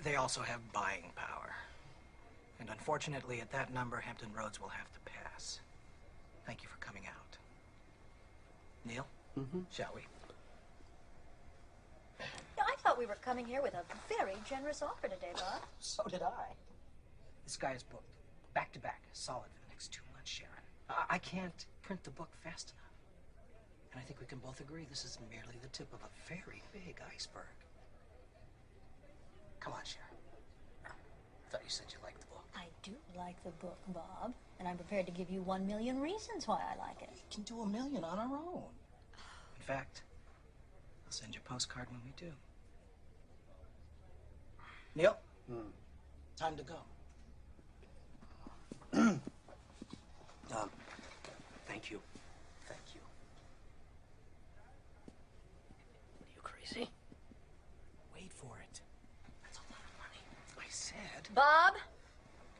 They also have buying power. And unfortunately, at that number, Hampton Roads will have to pass. Thank you for coming out. Neil, shall we? Now, I thought we were coming here with a very generous offer today, Bob. So did I. This guy is booked, back to back, solid for the next 2 months, Sharon. I can't print the book fast enough. And I think we can both agree this is merely the tip of a very big iceberg. Come on, Sharon. I thought you said you liked the book. I do like the book, Bob, and I'm prepared to give you 1 million reasons why I like it. We can do 1 million on our own. In fact, I'll send you a postcard when we do. Neil? Time to go. Thank you. Thank you. Are you crazy? Wait for it. That's a lot of money. I said. Bob?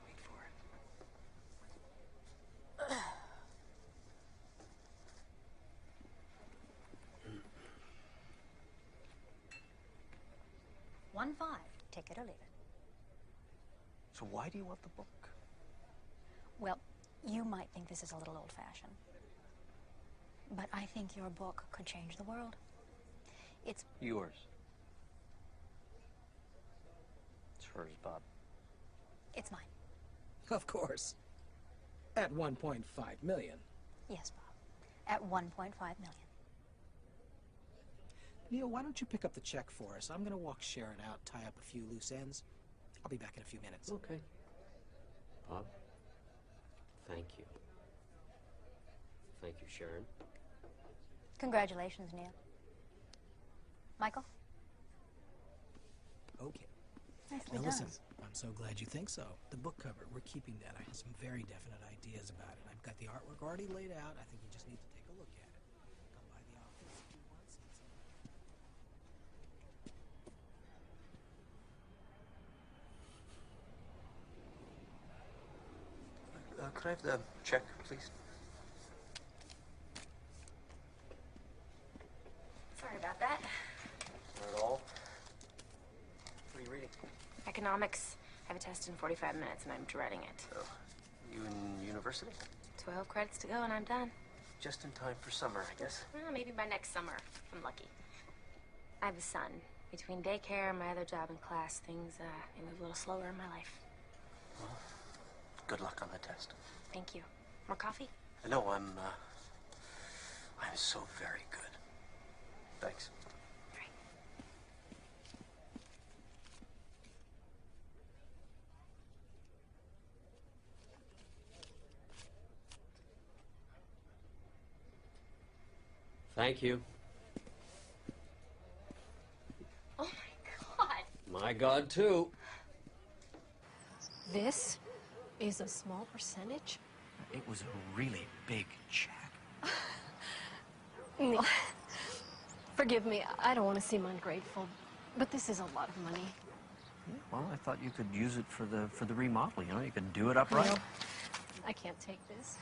Wait for it. 1-5. Take it or leave it. So why do you want the book? Well, you might think this is a little old-fashioned, But I think your book could change the world. It's Yours. It's hers, Bob. It's mine. Of course. At 1.5 million. Yes, Bob. At 1.5 million. Neil, why don't you pick up the check for us? I'm going to walk Sharon out, tie up a few loose ends. I'll be back in a few minutes. Okay. Bob, thank you. Thank you, Sharon. Congratulations, Neil. Michael? Okay. Nicely Now done. listen, I'm so glad you think so. The book cover, we're keeping that. I have some very definite ideas about it. I've got the artwork already laid out. I think you just need to take a look at it. Come by the office if you want, see something. Could I have the check, please? Sorry about that. Not at all. What are you reading? Economics. I have a test in 45 minutes and I'm dreading it. Oh, you in university? 12 credits to go and I'm done. Just in time for summer, I guess. Well, maybe by next summer, if I'm lucky. I have a son. Between daycare and my other job and class, things they move a little slower in my life. Well, good luck on the test. Thank you. More coffee? No, I'm so very good. Thanks. Thank you. Oh my God. My God, too. This is a small percentage? It was a really big check. Neil, forgive me, I don't want to seem ungrateful, but this is a lot of money. Well, I thought you could use it for the remodel, you know? You could do it upright. Neil, I can't take this.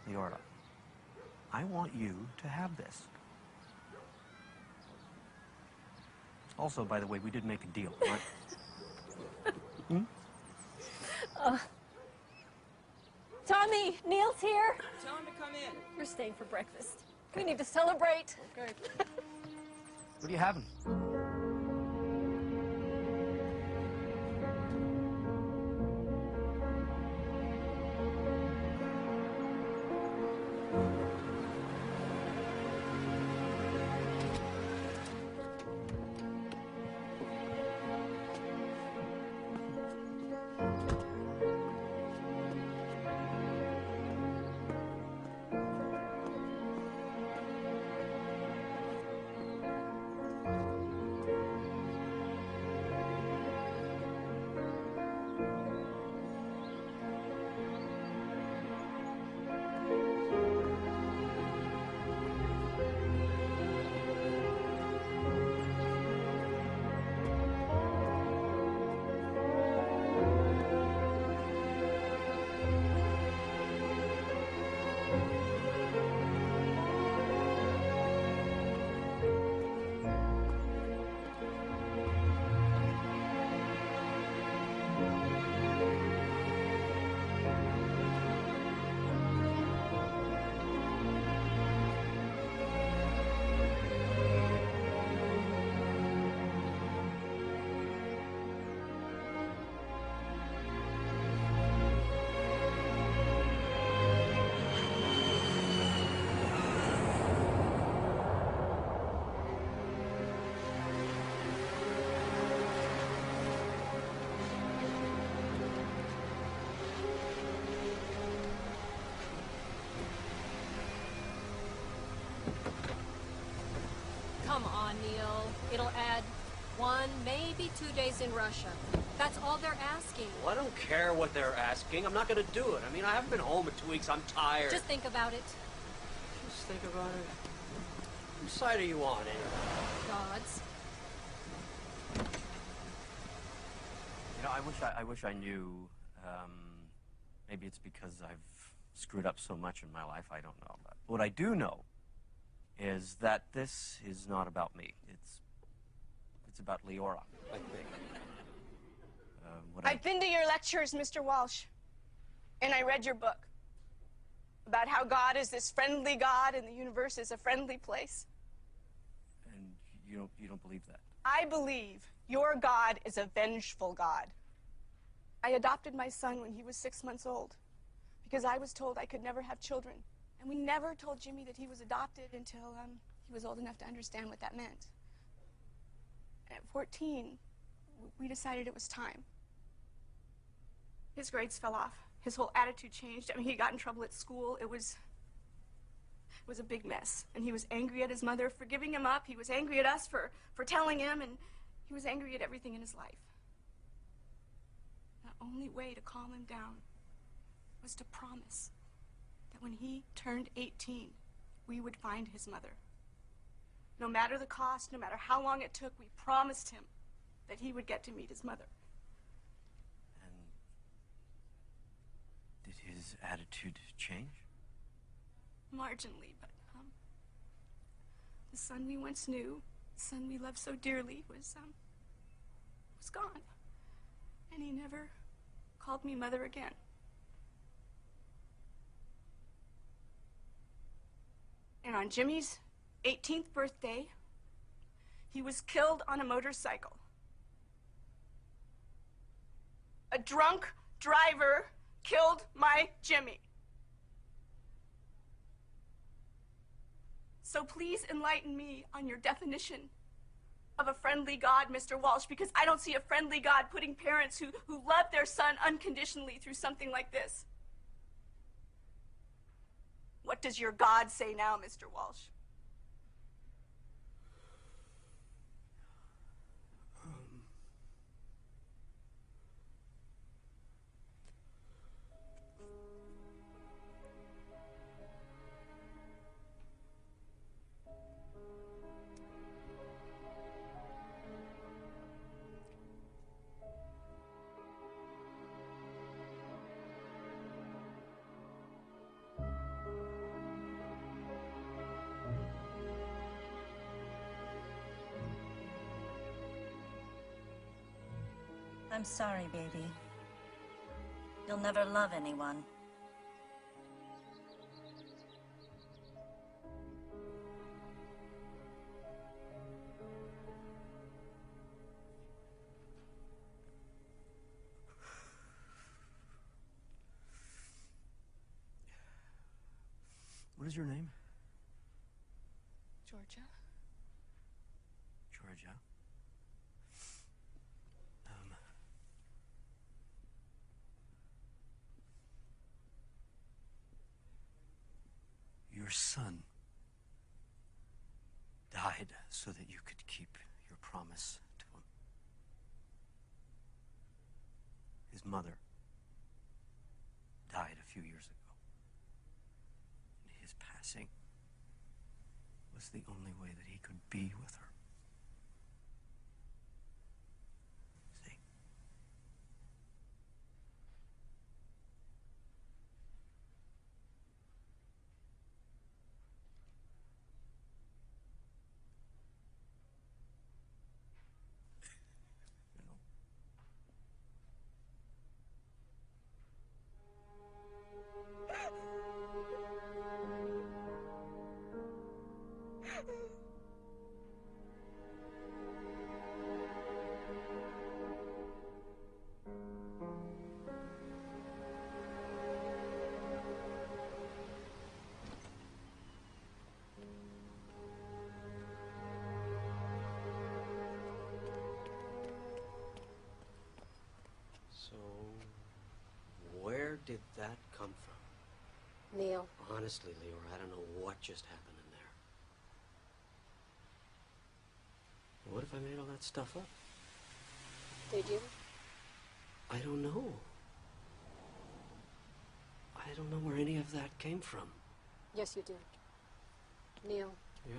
Leora, I want you to have this. Also, by the way, we did make a deal, right? Tommy, Neil's here. Tell him to come in. We're staying for breakfast. We need to celebrate. Okay. What are you having? Come on, Neil. It'll add 1, maybe 2 days in Russia. That's all they're asking. Well, I don't care what they're asking. I'm not going to do it. I mean, I haven't been home in 2 weeks. I'm tired. Just think about it. Just think about it. Whose side are you on, anyway? God's. You know, I wish I knew. Maybe it's because I've screwed up so much in my life. I don't know. But what I do know is that this is not about me. It's about Leora, I think. I've been to your lectures, Mr. Walsh, and I read your book. About how God is this friendly God and the universe is a friendly place. And you don't believe that? I believe your God is a vengeful God. I adopted my son when he was 6 months old because I was told I could never have children. And we never told Jimmy that he was adopted until he was old enough to understand what that meant. At 14, we decided it was time. His grades fell off. His whole attitude changed. I mean, he got in trouble at school. It was a big mess. And he was angry at his mother for giving him up. He was angry at us for telling him, and he was angry at everything in his life. The only way to calm him down was to promise that when he turned 18, we would find his mother. No matter the cost, no matter how long it took, we promised him that he would get to meet his mother. Did his attitude change? Marginally, but the son we once knew, the son we loved so dearly, was gone. And he never called me mother again. And on Jimmy's 18th birthday, he was killed on a motorcycle. A drunk driver killed my Jimmy. So please enlighten me on your definition of a friendly God, Mr. Walsh, because I don't see a friendly God putting parents who love their son unconditionally through something like this. What does your God say now, Mr. Walsh? I'm sorry, baby. You'll never love anyone. What is your name? Georgia. Georgia. Your son died so that you could keep your promise to him. His mother died a few years ago. And his passing was the only way that he could be with her. See? So, where did that come from? Neil. Honestly, Leora, I don't know what just happened in there. What if I made all that stuff up? Did you? I don't know. I don't know where any of that came from. Yes, you did. Neil. Yeah?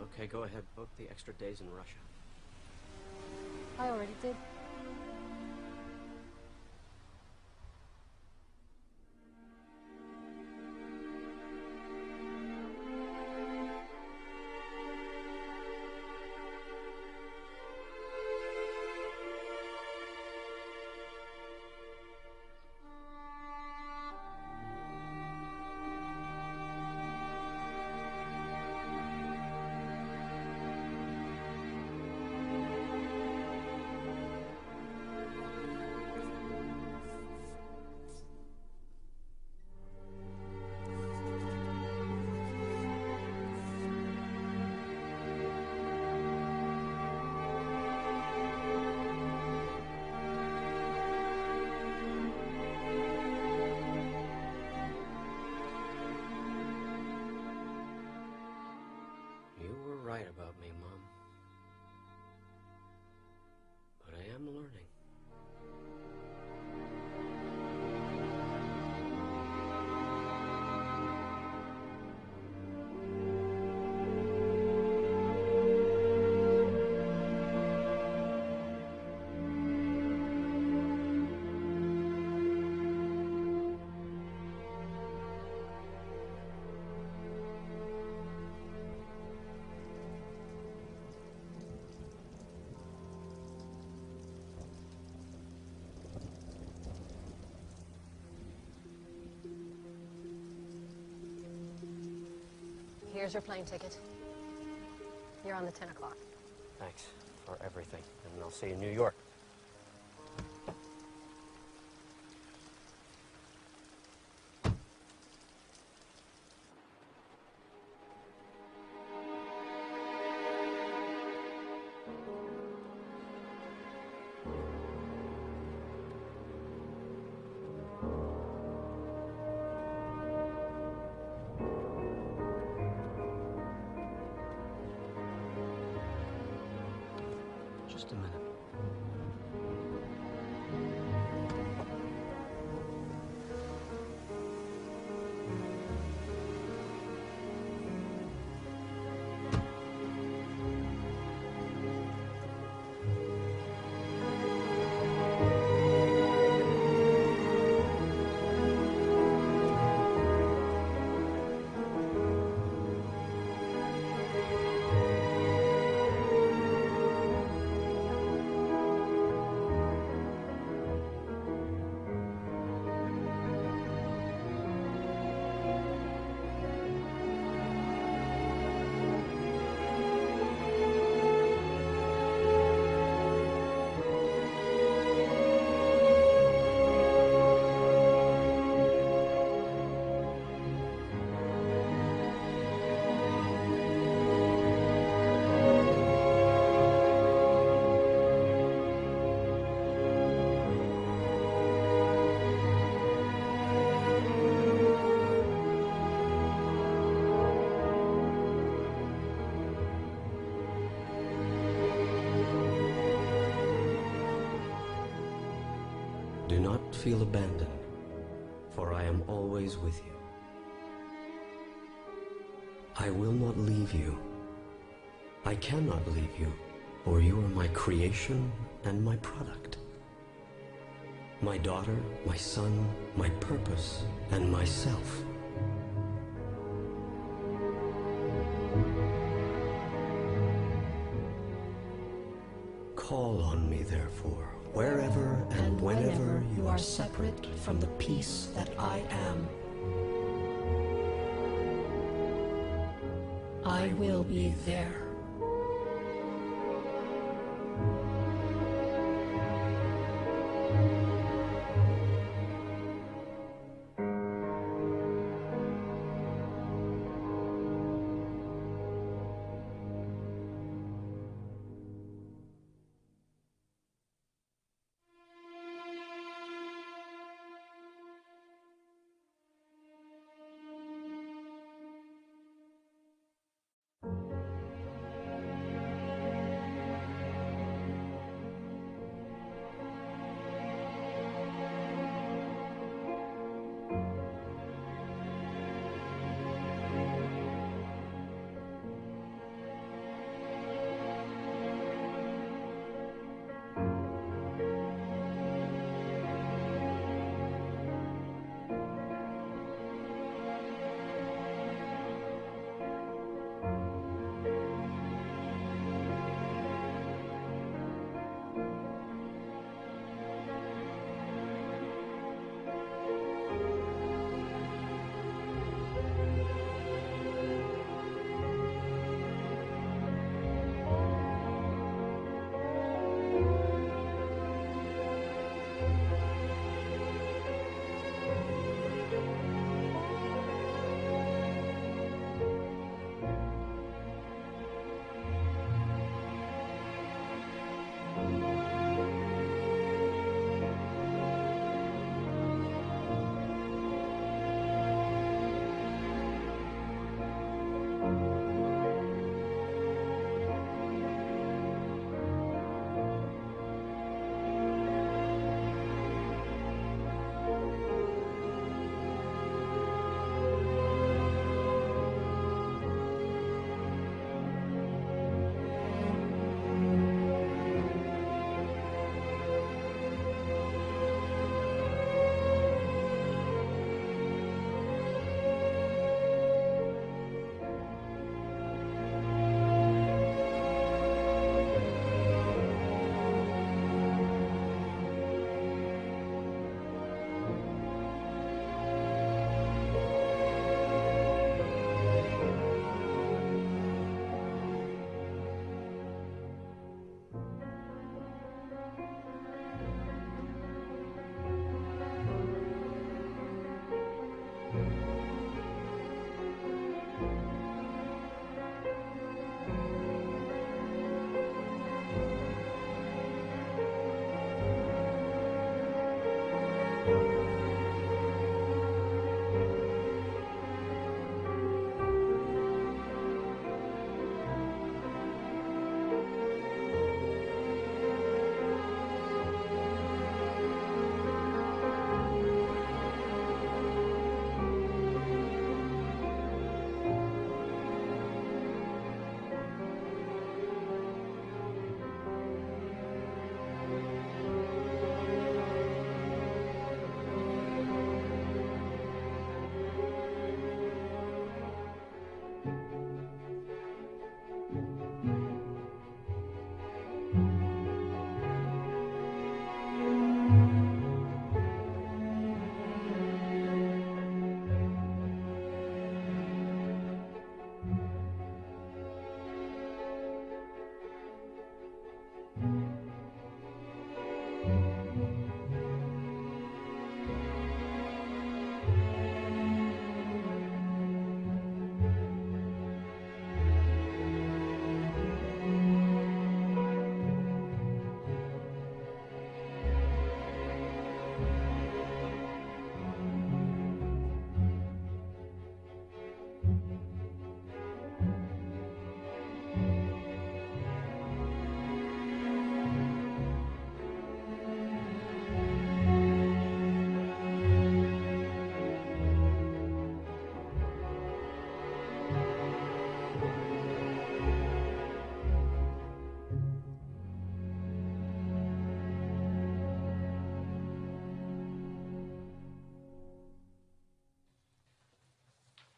Okay, go ahead. Book the extra days in Russia. I already did. Here's your plane ticket. You're on the 10 o'clock. Thanks for everything, and I'll see you in New York. Just a minute. Do not feel abandoned, for I am always with you. I will not leave you. I cannot leave you, for you are my creation and my product. My daughter, my son, my purpose, and myself. Call on me, therefore, wherever and whenever you are separate from the peace that I am. I will be there.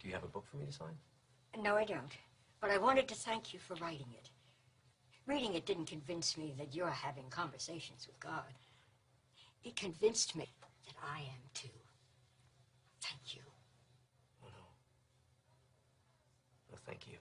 Do you have a book for me to sign? No, I don't. But I wanted to thank you for writing it. Reading it didn't convince me that you're having conversations with God. It convinced me that I am too. Thank you. Oh, no. No, thank you.